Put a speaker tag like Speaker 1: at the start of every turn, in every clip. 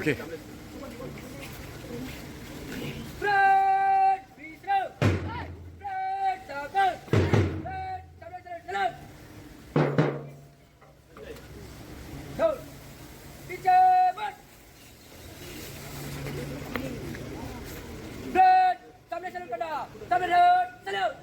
Speaker 1: Okey.
Speaker 2: Fred, Bisro. Fred, sabar. Fred, sabar. Hold. Bicara. Fred, sabar kena. Sabar salut.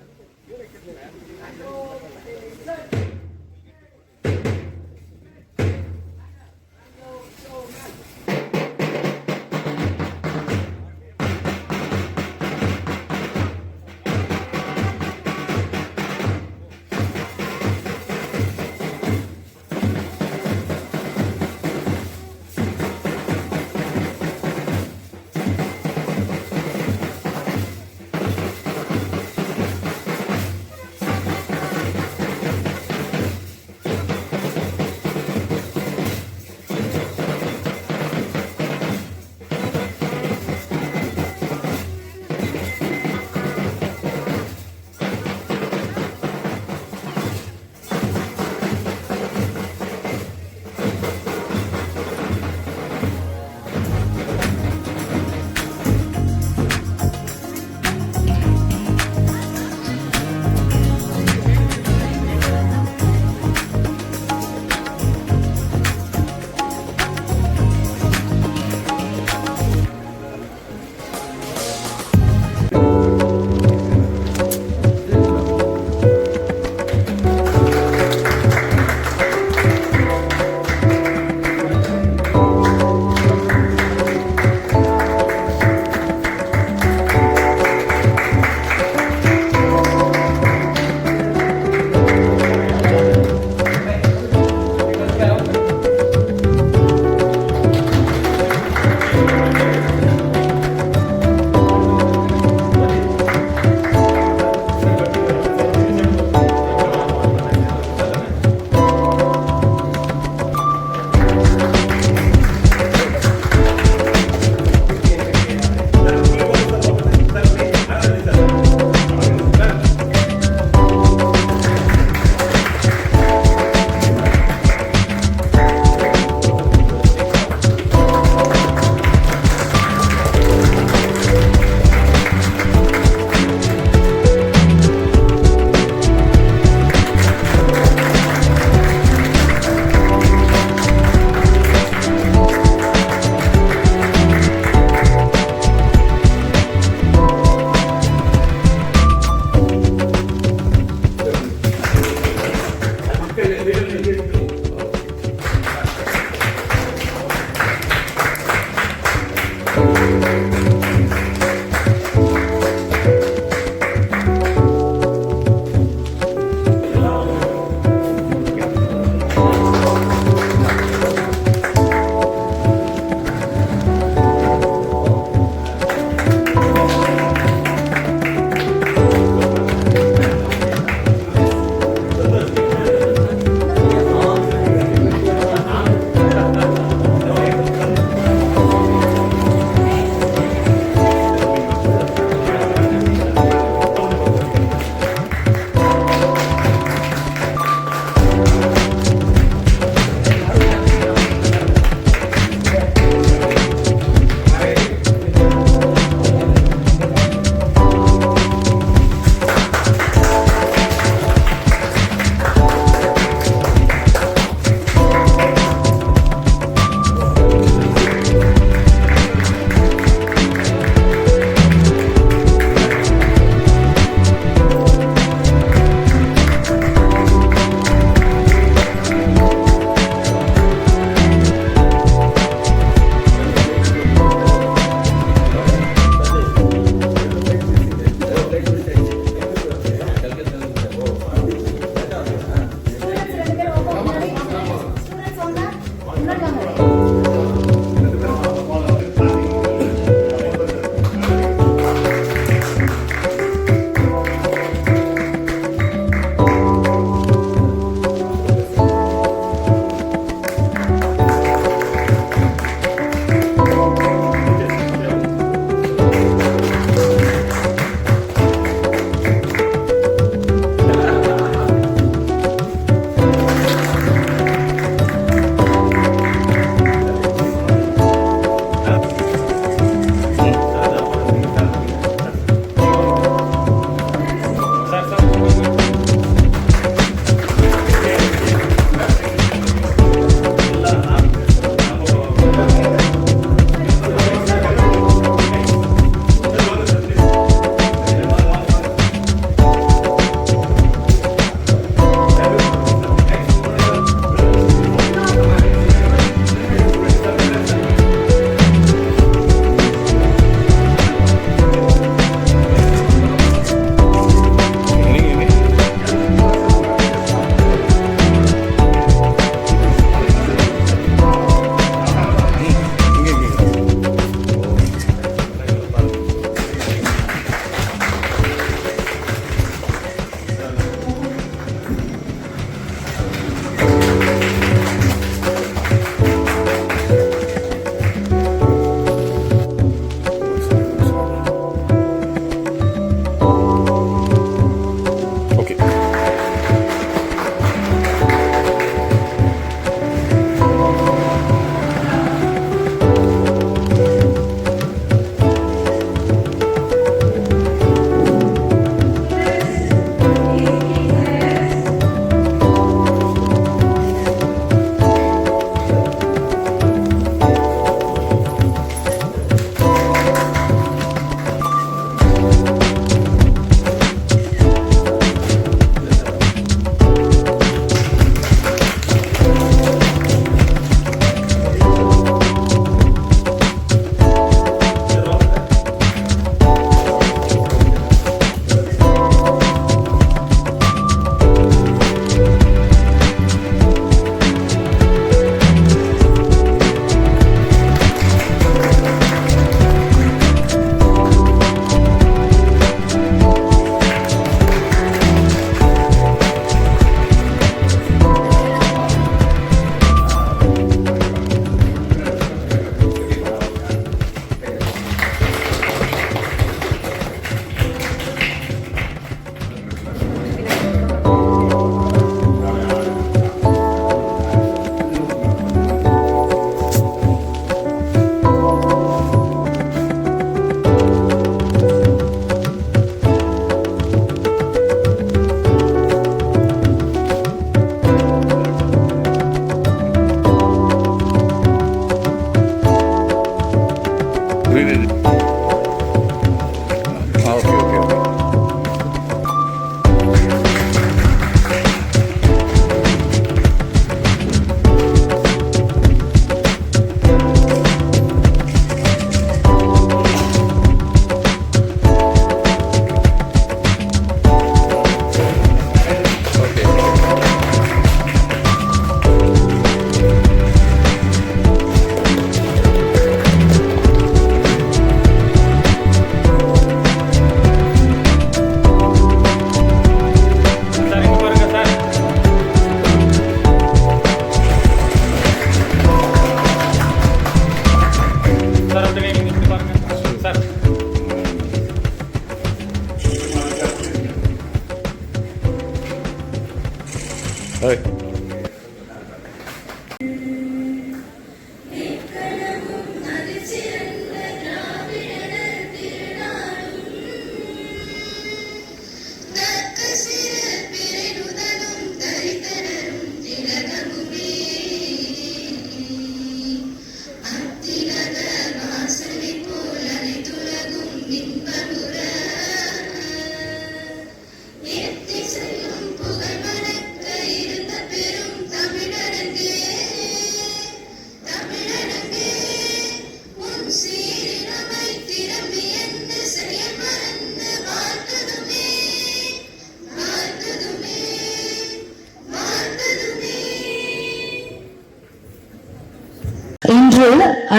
Speaker 1: இன்று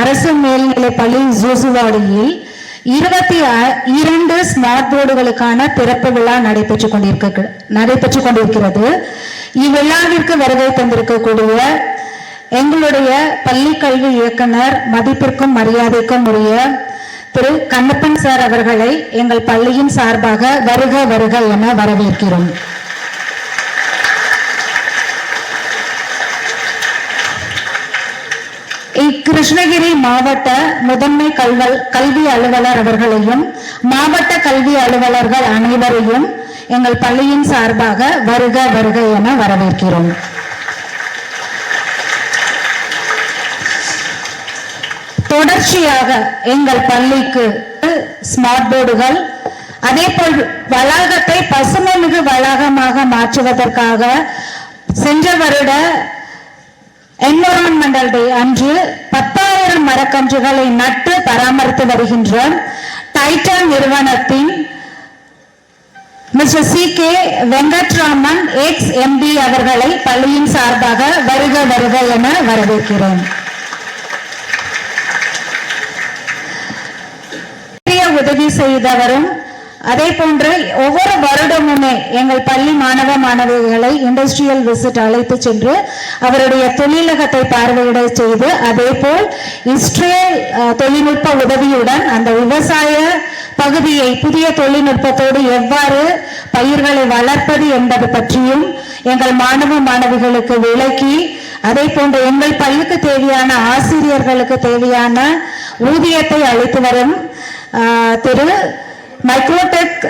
Speaker 1: அரசு மேல்நிலைப்பள்ளி ஜூசுவாடியில் 22 smart போர்டுகளுக்கான திறப்பு விழா நடைபெற்றுக் கொண்டிருக்கிறது. இவ்விழாவிற்கு வருகை தந்திருக்கக்கூடிய எங்களுடைய பள்ளி கல்வி இயக்குனர், மதிப்பிற்கும் மரியாதைக்கும் உரிய திரு கண்ணப்பன் சார் அவர்களை எங்கள் பள்ளியின் சார்பாக வருக வருக என வரவேற்கிறோம். கிருஷ்ணகிரி மாவட்ட முதன்மை கல்வி அலுவலர் அவர்களையும் மாவட்ட கல்வி அலுவலர்கள் அனைவரையும் எங்கள் பள்ளியின் சார்பாக வருக வருக என வரவேற்கிறோம். தொடர்ச்சியாக எங்கள் பள்ளிக்கு ஸ்மார்ட் போர்டுகள், அதே போல் வளாகத்தை பசுமைமிகு வளாகமாக மாற்றுவதற்காக சென்ற வருட என்விரான்மெண்டல் டே அன்று 10,000 மரக்கன்றுகளை நட்டு பராமரித்து வருகின்ற டைட்டன் நிறுவனத்தின் மிஸ்டர் CK வெங்கட்ராமன் XMD அவர்களை பள்ளியின் சார்பாக வருக வருக என வரவேற்கிறேன். உதவி செய்தவரும் அதே போன்று ஒவ்வொரு வருடமுமே எங்கள் பள்ளி மாணவ மாணவிகளை இண்டஸ்ட்ரியல் விசிட் அழைத்து சென்று அவருடைய தொழிலகத்தை பார்வையிட செய்து, அதே போல் இஸ்ரேல் தொழில்நுட்ப உதவியுடன் அந்த விவசாய பகுதியை புதிய தொழில்நுட்பத்தோடு எவ்வாறு பயிர்களை வளர்ப்பது என்பது பற்றியும் எங்கள் மாணவ மாணவிகளுக்கு விளக்கி, அதே போன்று எங்கள் பள்ளிக்கு தேவையான ஆசிரியர்களுக்கு தேவையான ஊதியத்தை அளித்து வரும் திரு மைக்ரோடெக்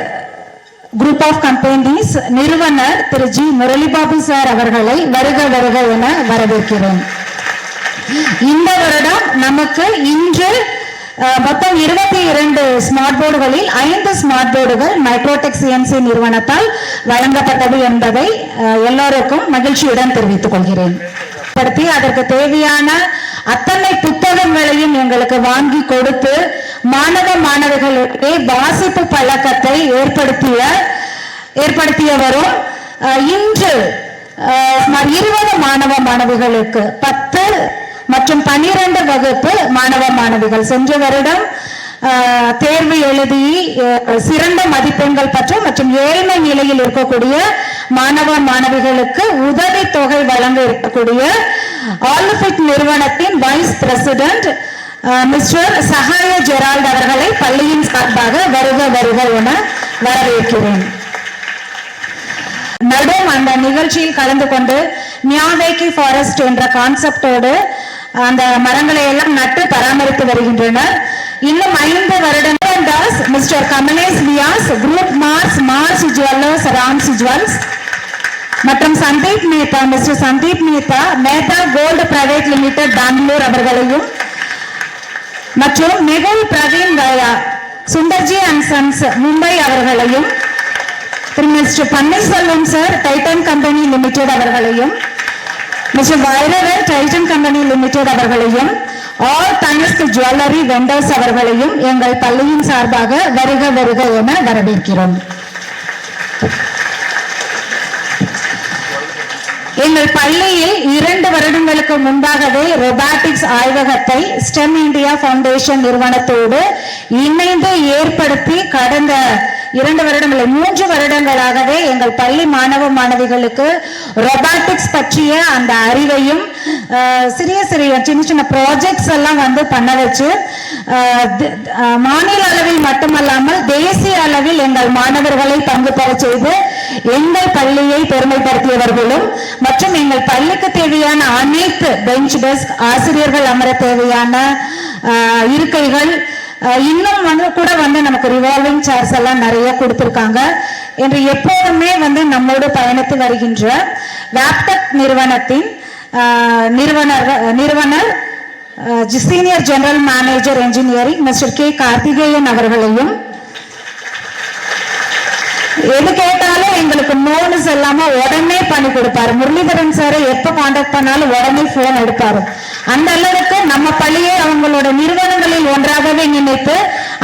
Speaker 1: குரூப் ஆஃப் கம்பெனிஸ் நிறுவனர் திரு G முரளிபாபு சார் அவர்களை வருக வருக என வரவேற்கிறேன். இந்த வருடம் நமக்கு இன்று மொத்தம் 22 ஸ்மார்ட் போர்டுகளில் 5 ஸ்மார்ட் போர்டுகள் மைக்ரோடெக் CNC நிறுவனத்தால் வழங்கப்பட்டது என்பதை எல்லோருக்கும் மகிழ்ச்சியுடன் தெரிவித்துக் கொள்கிறேன். அதற்கு தேவையான அத்தனை புத்தகங்களையும் எங்களுக்கு வாங்கி கொடுத்து மாணவ மாணவிகளுக்கு வாசிப்பு பழக்கத்தை ஏற்படுத்திய வரும். இன்று 20 மாணவ மாணவிகளுக்கு 10 மற்றும் 12 வகுப்பு மாணவ மாணவிகள் சென்ற வருடம் தேர்வு எழுதி சிறந்த மதிப்பெண்கள் பெற்ற மற்றும் ஏழ்மை நிலையில் இருக்கக்கூடிய மாணவ மாணவிகளுக்கு உதவி தொகை வழங்க இருக்கக்கூடிய ஆல்ஃபிட் நிறுவனத்தின் வைஸ் பிரசிடென்ட் மிஸ்டர் சகாய ஜெரால்ட் அவர்களை பள்ளியின் சார்பாக வருக வருக என வரவேற்கிறேன். நடும் அந்த நிகழ்ச்சியில் கலந்து கொண்டு மியாவேக்கி ஃபாரஸ்ட் என்ற கான்செப்டோடு அந்த மரங்களை எல்லாம் நட்டு பராமரித்து வருகின்றனர். இன்னும் 5 வருடங்கள் Das mister Kamlesh Vyas group Mars jewellers Rams jewels மற்றும் Sandeep Mehta mister Sandeep Mehta gold private limited Bangalore அவர்களையும் மற்றும் மெகுல் பிரவீன் கயா சுந்தர்ஜி அண்ட் சன்ஸ் மும்பை அவர்களையும் திரு mister Panneerselvam sir Titan company limited அவர்களையும் mister Vairavar Titan company limited அவர்களையும் ஆல் தனிஸ்க் ஜுவல்லரி வெண்டர்ஸ் அவர்களையும் எங்கள் பள்ளியின் சார்பாக வருக வருக என வரவேற்கிறோம். எங்கள் பள்ளியில் 2 வருடங்களுக்கு முன்பாகவே ரொபாட்டிக்ஸ் ஆய்வகத்தை ஸ்டெம் இந்தியா ஃபவுண்டேஷன் நிறுவனத்தோடு இணைந்து ஏற்படுத்தி கடந்த 2 வருடங்கள் 3 வருடங்களாகவே எங்கள் பள்ளி மாணவ மாணவிகளுக்கு ரொபாட்டிக்ஸ் பற்றிய அந்த அறிவையும் சிறிய சின்ன ப்ராஜெக்ட்ஸ் எல்லாம் பண்ண வச்சு மாநில அளவில் மட்டுமல்லாமல் தேசிய அளவில் எங்கள் மாணவர்களை பங்கு பெற செய்து எங்கள் பள்ளியை பெருமைப்படுத்தியவர்களும் மற்றும் எங்கள் பள்ளிக்கு தேவையான அனைத்து பெஞ்ச் டெஸ்க், ஆசிரியர்கள் அமர தேவையான இருக்கைகள், இன்னும் கூட நமக்கு ரிவால்விங் சேர்ஸ் எல்லாம் நிறைய கொடுத்திருக்காங்க என்று எப்போதுமே நம்மோடு பயணித்து வருகின்ற வேப்டெக் நிறுவனத்தின் நிறுவனர் senior general manager engineering mister K Karthikeyan அவர்களையும், எது கேட்டாலும் எங்களுக்கு நோட்ஸ் எல்லாமே உடனே பண்ணி கொடுப்பாரு. முரளிதரன் சார் எப்ப கான்டாக்ட் பண்ணாலும் உடனே போன் எடுப்பாரு. அந்த அளவுக்கு நம்ம பள்ளியை அவங்களோட நிறுவனங்களில் ஒன்றாகவே நினைத்து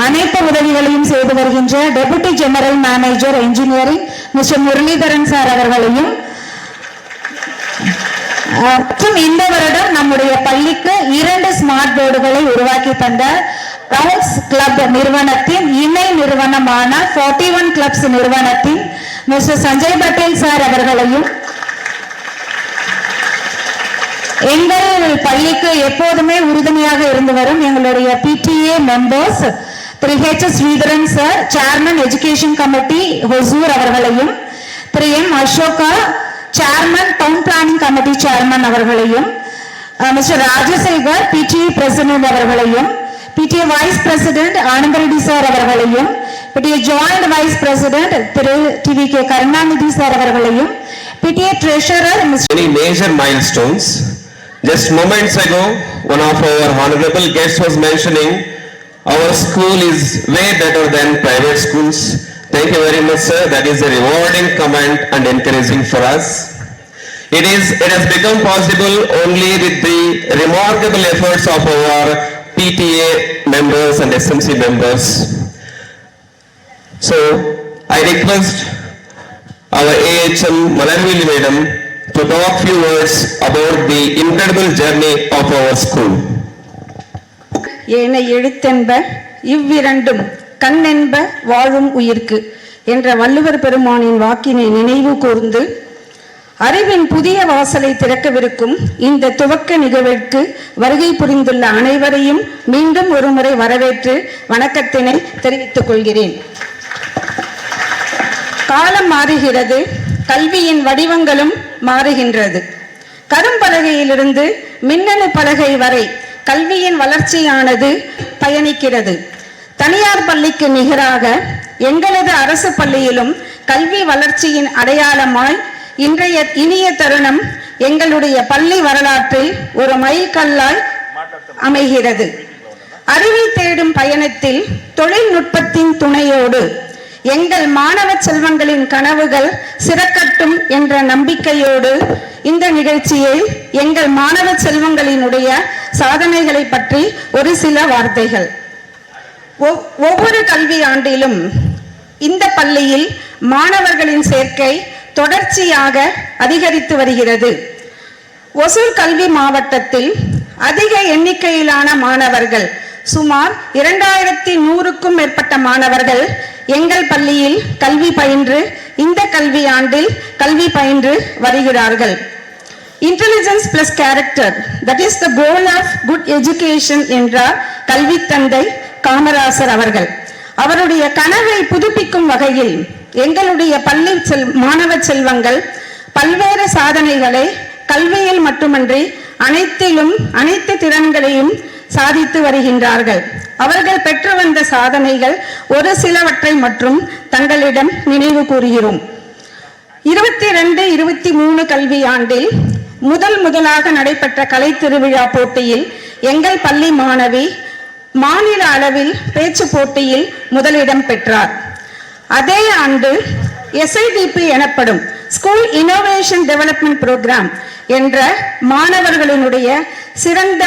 Speaker 1: அனைத்து உதவிகளையும் செய்து வருகின்ற deputy general manager engineering mister Muralidharan sir அவர்களையும், மற்றும் இந்த வருடம் நம்முடைய பள்ளிக்கு 2 ஸ்மார்ட் போர்டுகளை உருவாக்கி தந்த ரவுண்ட்ஸ் கிளப் நிறுவனத்தின் இணை நிறுவனமான 41 கிளப்ஸ் நிறுவனத்தின் மிஸ்டர் சஞ்சய் பட்டேல் சார் அவர்களையும், எங்கள் பள்ளிக்கு எப்போதுமே உறுதுணையாக இருந்து வரும் எங்களுடைய PTA மெம்பர்ஸ் திரு H.S. Sridharan sir, chairman education committee Hosur அவர்களையும், திரு M. Ashoka, chairman town planning committee chairman அவர்களையும், மிஸ்டர் ராஜசேகர் PTA பிரசிடென்ட் அவர்களையும், PTA vice president Anandareddy sir அவர்களையும், PTA ஜாயிண்ட் வைஸ் பிரசிடென்ட் திரு TVK கருணாநிதி சார் அவர்களையும், PTA treasurer
Speaker 3: Many major milestones. Just moments ago, one of our honorable guests was mentioning our school is way better than private schools. Thank you very much, sir. That is a rewarding comment and encouraging for us. It has become possible only with the remarkable efforts of our PTA members and SMC members. So, I request our AHM Malarvili Madam to talk few words about the incredible journey of our school.
Speaker 4: ஏனை எழுத்தென்ப இவ்விரண்டும் கண்ணென்ப வாழும் உயிர்க்கு என்ற வள்ளுவர் பெருமானின் வாக்கினை நினைவு கூர்ந்து அறிவின் புதிய வாசலை திறக்கவிருக்கும் இந்த துவக்க நிகழ்விற்கு வருகை புரிந்துள்ள அனைவரையும் மீண்டும் ஒருமுறை வரவேற்று வணக்கத்தினை தெரிவித்துக் கொள்கிறேன். காலம் மாறுகிறது, கல்வியின் வடிவங்களும் மாறுகின்றது. கரும்பலகையிலிருந்து மின்னணு பலகை வரை கல்வியின் வளர்ச்சியானது பயணிக்கிறது. தனியார் பள்ளிக்கு நிகராக எங்களது அரசு பள்ளியிலும் கல்வி வளர்ச்சியின் அடையாளமாய் இன்றைய இனிய தருணம் எங்களுடைய பள்ளி வரலாற்றில் ஒரு மைல்கல்லாய் அமைகிறது. அறிவை தேடும் பயணத்தில் தொழில்நுட்பத்தின் துணையோடு எங்கள் மாணவ செல்வங்களின் கனவுகள் சிறக்கட்டும் என்ற நம்பிக்கையோடு இந்த நிகழ்ச்சியை எங்கள் மாணவ செல்வங்களினுடைய சாதனைகளை பற்றி ஒரு சில வார்த்தைகள். ஒவ்வொரு கல்வி ஆண்டிலும் இந்த பள்ளியில் மாணவர்களின் சேர்க்கை தொடர்ச்சியாக அதிகரித்து வருகிறது. ஒசூர் கல்வி மாவட்டத்தில் அதிக எண்ணிக்கையிலான மாணவர்கள், சுமார் 2100க்கும் மேற்பட்ட மாணவர்கள் எங்கள் பள்ளியில் கல்வி பயின்று இந்த கல்வி ஆண்டில் கல்வி பயின்று வருகிறார்கள். Intelligence plus character, that is the goal of good education என்றார் கல்வி தந்தை காமராசர் அவர்கள். அவருடைய கனவை புதுப்பிக்கும் வகையில் எங்களுடைய பள்ளி மாணவ செல்வங்கள் பல்வேறு சாதனைகளை கல்வியில் மட்டுமன்றி அனைத்து திறன்களையும் சாதித்து வருகின்றார்கள். அவர்கள் பெற்று வந்த சாதனைகள் ஒரு சிலவற்றை மற்றும் தங்களிடம் நினைவு கூறுகிறோம். 22-23 கல்வி ஆண்டில் முதலாக நடைபெற்ற கலை திருவிழா போட்டியில் எங்கள் பள்ளி மாணவி மாநில அளவில் பேச்சு போட்டியில் முதலிடம் பெற்றார். அதே ஆண்டு SIDP எனப்படும் ஸ்கூல் இன்னோவேஷன் டெவலப்மெண்ட் புரோகிராம் என்ற மாணவர்களினுடைய சிறந்த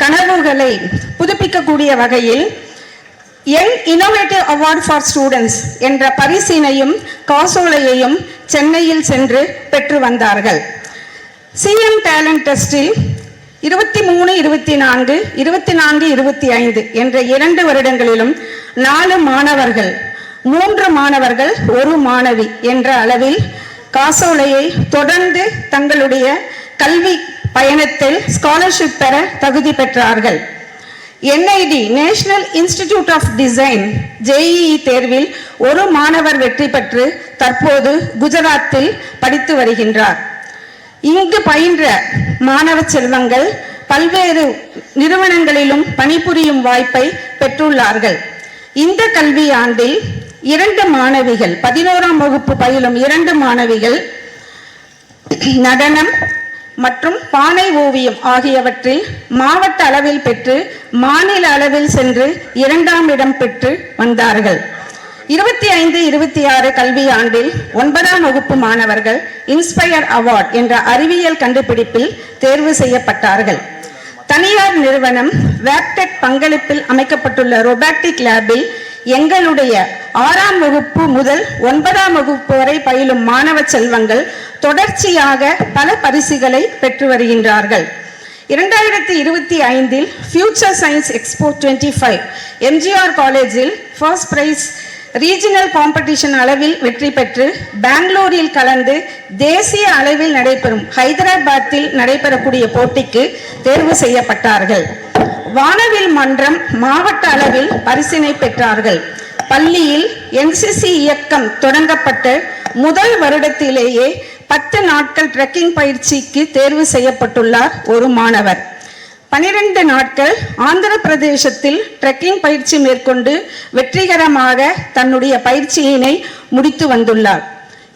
Speaker 4: கனவுகளை புதுப்பிக்கக்கூடிய வகையில் young innovative award for students என்ற பரிசினையும் காசோலையையும் சென்னையில் சென்று பெற்று வந்தார்கள். CM டேலண்ட் டெஸ்டில் 23-24, 24-25 என்ற 2 வருடங்களிலும் 4 மாணவர்கள், 3 மாணவர்கள் 1 மாணவி என்ற அளவில் காசோலையை தொடர்ந்து தங்களுடைய கல்வி பயணத்தில் ஸ்காலர்ஷிப் பெற தகுதி பெற்றார்கள். NID national institute of design JEE தேர்வில் ஒரு மாணவர் வெற்றி பெற்று தற்போது குஜராத்தில் படித்து வருகின்றார். இங்கு பயின்ற மாணவ செல்வங்கள் பல்வேறு நிறுவனங்களிலும் பணிபுரியும் வாய்ப்பை பெற்றுள்ளார்கள். இந்த கல்வியாண்டில் 2 மாணவிகள் 11ஆம் வகுப்பு பயிலும் 2 மாணவிகள் நடனம் மற்றும் பானை ஓவியம் ஆகியவற்றில் மாவட்ட அளவில் பெற்று மாநில அளவில் சென்று 2ஆம் இடம் பெற்று வந்தார்கள். 25-26 கல்வியாண்டில் 9ஆம் வகுப்பு மாணவர்கள் இன்ஸ்பயர் அவார்ட் என்ற அறிவியல் கண்டுபிடிப்பில் தேர்வு செய்யப்பட்டார்கள். தனியார் நிறுவனம் வேப்டெக் பங்களிப்பில் அமைக்கப்பட்டுள்ள ரொபாட்டிக் லேபில் எங்களுடைய 6ஆம் வகுப்பு முதல் 9ஆம் வகுப்பு வரை பயிலும் மாணவ செல்வங்கள் தொடர்ச்சியாக பல பரிசுகளை பெற்று வருகின்றார்கள். 2025 ஃபியூச்சர் சயின்ஸ் எக்ஸ்போ 25 MGR காலேஜில் ஃபர்ஸ்ட் பிரைஸ் ரீஜனல் காம்படிஷன் அளவில் வெற்றி பெற்று பெங்களூரில் கலந்து தேசிய அளவில் நடைபெறும் ஹைதராபாத்தில் நடைபெறக்கூடிய போட்டிக்கு தேர்வு செய்யப்பட்டார்கள். வானவில் மன்றம் மாவட்ட அளவில் பரிசினை பெற்றார்கள். பள்ளியில் NCC இயக்கம் தொடங்கப்பட்ட முதல் வருடத்திலேயே 10 நாட்கள் ட்ரெக்கிங் பயிற்சிக்கு தேர்வு செய்யப்பட்டுள்ளார் ஒரு மாணவர். 12 நாட்கள் ஆந்திர பிரதேசத்தில் ட்ரெக்கிங் பயிற்சி மேற்கொண்டு வெற்றிகரமாக தன்னுடைய பயிற்சியினை முடித்து வந்துள்ளார்.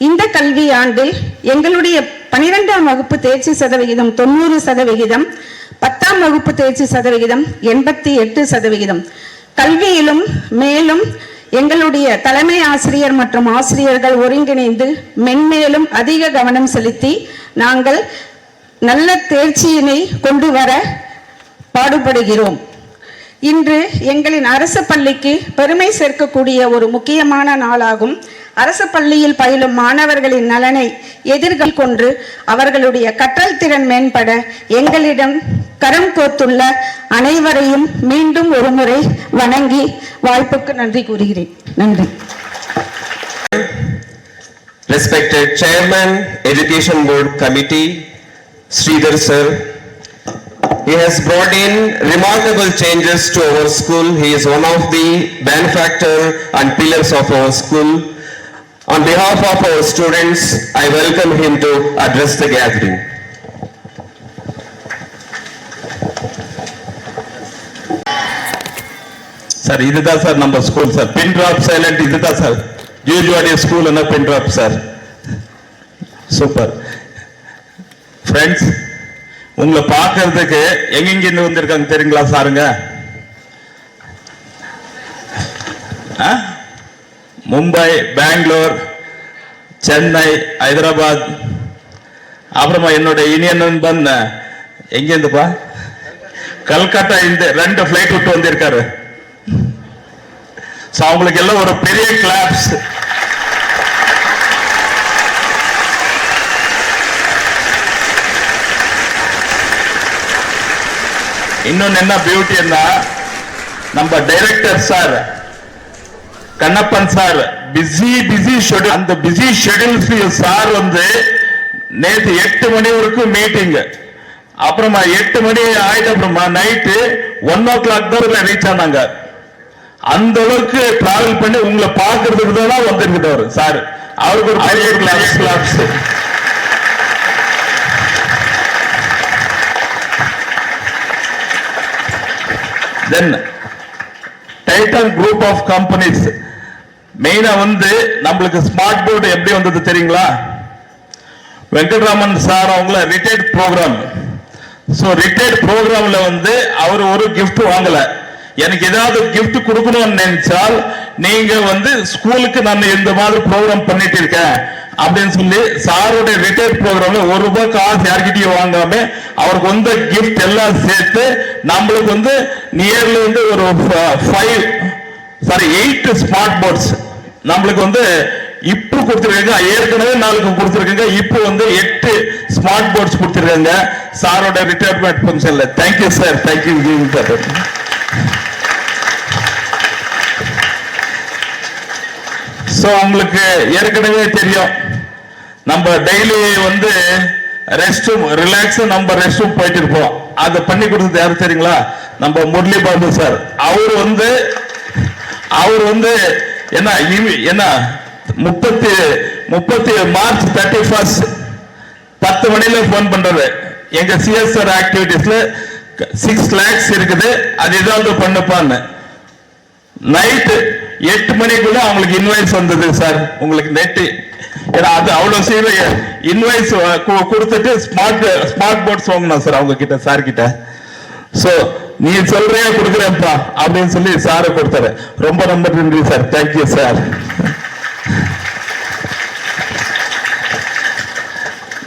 Speaker 4: இந்த கல்வியாண்டில் எங்களுடைய 12ஆம் வகுப்பு தேர்ச்சி சதவிகிதம் 90%, 10ஆம் வகுப்பு தேர்ச்சி சதவிகிதம் 88%. கல்வியிலும் மேலும் எங்களுடைய தலைமை ஆசிரியர் மற்றும் ஆசிரியர்கள் ஒருங்கிணைந்து மென்மேலும் அதிக கவனம் செலுத்தி நாங்கள் நல்ல தேர்ச்சியினை கொண்டு வர பாடுபடுகிறோம். இன்று எங்களின் அரசு பள்ளிக்கு பெருமை சேர்க்கக்கூடிய ஒரு முக்கியமான நாளாகும். அரசு பள்ளியில் பயிலும் மாணவர்களின் நலனை எதிர்கொள் கொண்டு அவர்களுடைய கற்றல் திறன் மேம்பட எங்களிடம் கரம் கோர்த்துள்ள அனைவரையும் மீண்டும் ஒரு முறை வணங்கி வாய்ப்புக்கு நன்றி கூறுகிறேன். நன்றி.
Speaker 3: Respected Chairman, Education Board Committee, Sridhar Sir, he has brought in remarkable changes to our school. He is one of the benefactor and pillars of our school. On behalf of our students, I welcome him to address the gathering.
Speaker 5: Sir இதுதான் sir நம்ம school sir. Pin drop silent இதுதான் sir யூஜுவலி school என்ன pin drop sir. Super friends, உங்களை பார்க்கறதுக்கு எங்கெங்கிருந்து வந்திருக்காங்க தெரியுங்களா சாருங்க? மும்பை, பெங்களூர், சென்னை, ஹைதராபாத், அப்புறமா என்னோட இனிய நண்பன் எங்கேருந்துப்பா கல்கத்தா, இந்த 2 ஃபிளைட் விட்டு வந்திருக்காரு. அவங்களுக்கு எல்லாம் ஒரு பெரிய கிளாப்ஸ். இன்னொன்னு என்ன பியூட்டின்னா, நம்ம director sir Kannappan sir busy schedule. அந்த பிஸி ஷெட்யூல் சார் வந்து நேற்று 8 மணி வரைக்கும் மீட்டிங், அப்புறமா 8 மணி ஆயிட்டு அப்புறமா நைட்டு 1 o'clock தான் ரீச் ஆனாங்க. அந்த அளவுக்கு டிராவல் பண்ணி உங்களை பார்க்கறதுக்கு தான் வந்திருக்கிறாரு சார். அவருக்கு ஒரு பெரிய claps. Then Titan group of companies மெயினா வந்து நம்மளுக்கு ஸ்மார்ட் போர்டு எப்படி வந்தது தெரியுங்களா? வெங்கட்ராமன் சார் அவங்கள ரிட்டையர்ட் ப்ரோக்ராம். ஸோ ரிட்டையர்ட் ப்ரோக்ராம்ல வந்து அவர் ஒரு கிஃப்ட் வாங்கல. எனக்கு ஏதாவது கிஃப்ட் கொடுக்கணும்னு நினைச்சால் நீங்க வந்து ஸ்கூலுக்கு நான் இந்த மாதிரி ப்ரோக்ராம் பண்ணிட்டு இருக்கேன் அப்படின்னு சொல்லி சாரோட ரிட்டையர்ட் ப்ரோக்ராம்ல ₹1 காசு யார்கிட்டயும் வாங்காம அவருக்கு வந்து கிஃப்ட் எல்லாம் சேர்த்து நம்மளுக்கு வந்து நியர்லி வந்து ஒரு 8 ஸ்மார்ட் போர்ட்ஸ் நம்மளுக்கு வந்து இப்போ கொடுத்துருக்காங்க. ஏற்கனவே 4 கொடுத்துருக்காங்க. இப்போ வந்து 8 ஸ்மார்ட் போர்ட்ஸ் கொடுத்துருக்காங்க சாரோட ரிட்டையர்மெண்ட் ஃபங்க்ஷன்ல. Thank you sir, thank you. ஸோ உங்களுக்கு ஏற்கனவே தெரியும், நம்ம டெய்லி வந்து ரெஸ்ட் ரூம் ரிலாக்ஸ் நம்ம ரெஸ்ட் ரூம் போயிட்டு இருப்போம். அதை பண்ணி கொடுத்தது யாரு தெரியுங்களா? நம்ம முரளி பாபு சார். அவர் வந்து என்ன 30 மார்ச் 31 10 மணில போன் பண்றது. எங்க சிஎஸ்ஆர் ஆக்டிவிட்டிஸ்ல 6 lakhs இருக்குது, அது ஏதாவது பண்ணுப்பான்னு. நைட்டு 8 மணிக்குள்ள அவங்களுக்கு இன்வாய்ஸ் வந்தது சார். உங்களுக்கு நெட் அது அவ்வளவு சீக்கிரம் இன்வாய்ஸ் கொடுத்துட்டு ஸ்மார்ட் போர்ட்ஸ் வாங்கணும் சார் அவங்க கிட்ட, சார் கிட்ட. சோ நீ சொல்றியா கொடுக்குறேன்ப்பா அப்படின்னு சொல்லி சாரு கொடுத்தாரு. ரொம்ப ரொம்ப நன்றி சார். Thank you sir.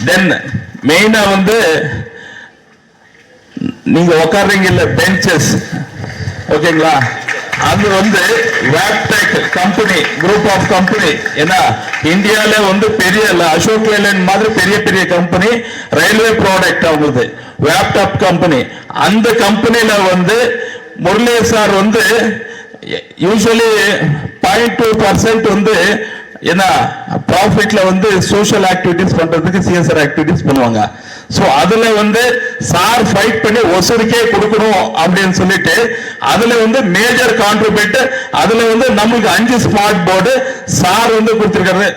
Speaker 5: தென் மெயினா வந்து நீங்க உட்கார்றீங்க இல்ல பெஞ்சஸ், ஓகேங்களா? அது வந்து வேப்டெக் கம்பெனி குரூப் ஆஃப் கம்பெனி. ஏன்னா இந்தியால வந்து பெரிய அசோக் லேலண்ட் மாதிரி பெரிய பெரிய கம்பெனி, ரயில்வே ப்ராடக்ட் அவங்களுக்கு வேப்டாப் கம்பெனி. அந்த கம்பெனில வந்து முரளி சார் வந்து யூஸ்வலி 0.2% வந்து ஏன்னா ப்ராஃபிட்ல வந்து சோஷியல் ஆக்டிவிட்டிஸ் பண்றதுக்கு சிஎஸ்ஆர் ஆக்டிவிட்டிஸ் பண்ணுவாங்க. சோ அதுல வந்து சார் ஃபைட் பண்ணி ஒசூருக்கே கொடுக்கணும் அப்படின்னு சொல்லிட்டு அதுல வந்து மேஜர் கான்ட்ரிபியூட் அதுல வந்து நமக்கு 5 ஸ்மார்ட் போர்டு சார் வந்து கொடுத்திருக்காரு.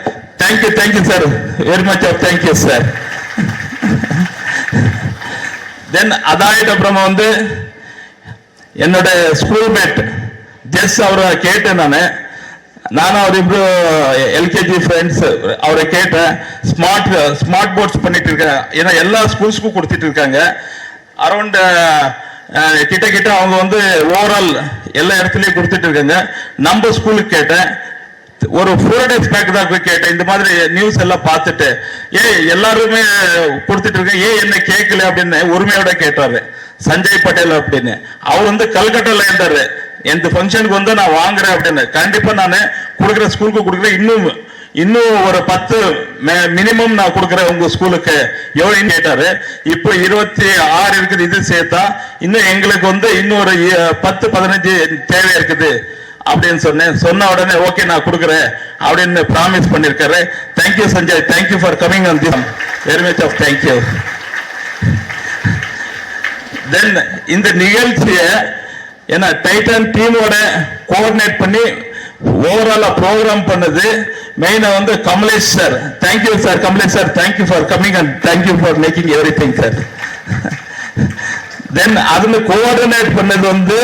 Speaker 5: Thank you sir, very much of thank you sir. Then அதாயிட்ட அப்புறமா வந்து என்னோட ஸ்கூல் மேட் ஜெஸ் அவரை கேட்டேன். நானும் அவர் இப்போ எல்கேஜி ஃப்ரெண்ட்ஸ் அவரை கேட்டேன். ஸ்மார்ட் போர்ட்ஸ் பண்ணிட்டு இருக்கேன். ஏன்னா எல்லா ஸ்கூல்ஸ்க்கும் கொடுத்துட்டு இருக்காங்க. அரௌண்ட் கிட்ட அவங்க வந்து ஓவரால் எல்லா இடத்துலயும் கொடுத்துட்டு இருக்காங்க. நம்ம ஸ்கூலுக்கு கேட்டேன். ஒரு 4 days பேக் தான் போய் கேட்டேன். இந்த மாதிரி நியூஸ் எல்லாம் பார்த்துட்டு எல்லாருமே கொடுத்துட்டு இருக்கேன், என்ன கேட்கல அப்படின்னு உரிமையோட கேட்டாரு சஞ்சய் பட்டேல் அப்படின்னு. அவர் வந்து கல்கட்டால இருந்தாரு. எந்த ஃபங்க்ஷனுக்கு வந்து நான் வாங்குறேன் அப்படின்னு. கண்டிப்பா நான் கொடுக்குற ஸ்கூலுக்கு கொடுக்குறேன். இன்னும் ஒரு 10 மினிமம் நான் கொடுக்குறேன் உங்க ஸ்கூலுக்கு எவ்வளவுன்னு கேட்டாரு. இப்போ 26 இருக்குது. இது சேர்த்தா இன்னும் எங்களுக்கு வந்து இன்னொரு 10-15 தேவை இருக்குது அப்படின்னு சொன்ன உடனே ஓகே நான் கொடுக்குறேன் அப்படின்னு ப்ராமிஸ் பண்ணிருக்காரு. Thank you Sanjay, thank you for coming on this, very much of thank you. Then இந்த நிகழ்ச்சியை ஏன்னா டைட்டன் டீமோட கோஆர்டினேட் பண்ணி ஓவராலா ப்ரோக்ராம் பண்ணது மெயினா வந்து Kamlesh sir. Thank you sir, Kamlesh sir, thank you for coming and thank you for making everything sir. Then அதுல கோஆர்டினேட் பண்ணது வந்து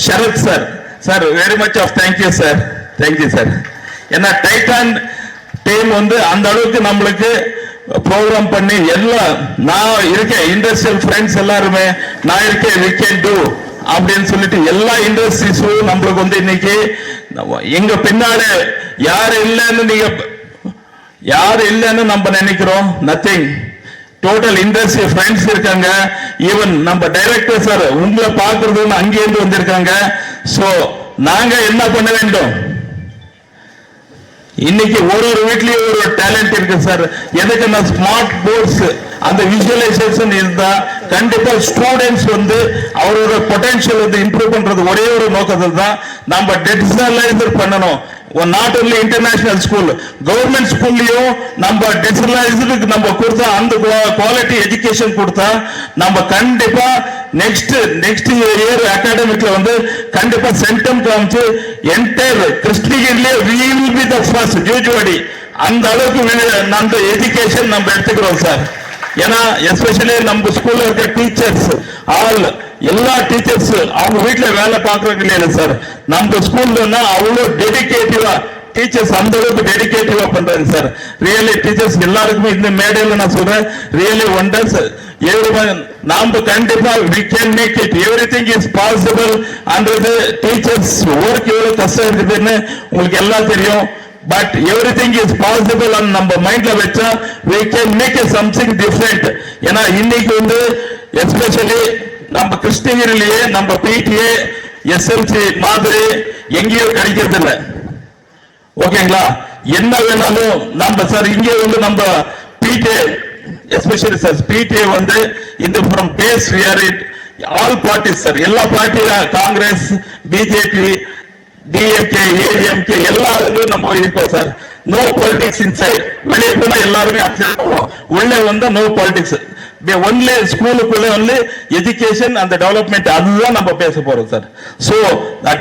Speaker 5: Sarath sir. Sir very much of thank you sir, thank you sir. ஏன்னா டைட்டன் டீம் வந்து அந்த அளவுக்கு நம்மளுக்கு ப்ரோக்ராம் பண்ணி எல்லாம் நான் இருக்கேன், இண்டஸ்ட்ரியல் ஃப்ரெண்ட்ஸ் எல்லாருமே நான் இருக்கேன், we can do அப்படின்னு சொல்லிட்டு எல்லா இண்டஸ்ட்ரீஸும் நம்மளுக்கு வந்து இன்னைக்கு எங்க பின்னால யாரு இல்லைன்னு நம்ம நினைக்கிறோம். நத்திங், டோட்டல் இண்டஸ்ட்ரி ஃப்ரெண்ட்ஸ் இருக்காங்க. ஈவன் நம்ம டைரக்டர் சார் உங்களை பார்க்கறதுன்னு அங்கேருந்து வந்திருக்காங்க. சோ நாங்க என்ன பண்ண வேண்டும்? இன்னைக்கு ஒரு வீட்லயும் ஒரு டேலண்ட் இருக்கு சார். எதுக்கு நான் ஸ்மார்ட் போர்ட்ஸ் அந்த விசுவலைசேஷன் இருந்தா கண்டிப்பா ஸ்டூடெண்ட்ஸ் வந்து அவரோட பொட்டன்ஷியல் வந்து இம்ப்ரூவ் பண்றது ஒரே ஒரு நோக்கத்தில் தான் நம்ம டிஜிட்டலைசர் பண்ணணும். Not only international school, government ஸ்கூல்லயும் நம்ம டிஜிட்டலைசருக்கு நம்ம கொடுத்தா அந்த குவாலிட்டி எஜுகேஷன் கொடுத்தா நம்ம கண்டிப்பா நெக்ஸ்ட் இயர் அகாடமிக்ல வந்து கண்டிப்பா சென்டம் காமிச்சு என்டையர் கிருஷ்ணகிரியிலே we will be the first Jujuvadi அந்த அளவுக்கு நம்ம எஜுகேஷன் நம்ம எடுத்துக்கிறோம் சார். ஏன்னா எஸ்பெஷலி நம்ம ஸ்கூல்ல இருக்க டீச்சர்ஸ் எல்லா டீச்சர்ஸ் அவங்க வீட்டுல வேலை பாக்குறாங்க இல்லையா சார். நம்ம ஸ்கூல்ல அவ்வளவு டெடிகேட்டிவா டீச்சர்ஸ் அந்த அளவுக்கு டெடிகேட்டிவா பண்றாங்க சார். ரியலி டீச்சர்ஸ் எல்லாருக்குமே இந்த மேடையில நான் சொல்றேன், ரியலி ஒண்டர்ஸ். நாம கண்டிப்பா we can make it, everything is possible. அந்த டீச்சர்ஸ் ஒர்க் எவ்வளவு கஷ்டம் இருக்குதுன்னு உங்களுக்கு எல்லாம் தெரியும். But everything is possible and நம்ம மைண்ட்ல வச்சா we can make something different. ஏன்னா இன்னைக்கு வந்து எஸ்பெஷலி நம்ம கிருஷ்ணகிரியிலேயே நம்ம பிடிஏ எஸ்எல்சி மாதிரி எங்கேயும் கிடைக்கிறது இல்லை. ஓகேங்களா? என்ன வேணாலும் நம்ம சார் இங்கே வந்து நம்ம பிடிஏ எஸ்பெஷலி சார் பிடிஏ வந்து இந்த from base where it all parties sir, எல்லா பார்ட்டியும் காங்கிரஸ், பிஜேபி, டிஎம்கே, ஏடிஎம்கே எல்லாருக்கும் நம்ம இருக்கோம் சார். No politics inside. வெளியே போனா எல்லாருமே உள்ளே வந்தா நோ பாலிடிக்ஸ். ஒன்லி ஸ்கூலுக்குள்ள ஒன்லி எஜுகேஷன் அந்த டெவலப்மெண்ட், அதுதான் நம்ம பேச போறோம் sir. So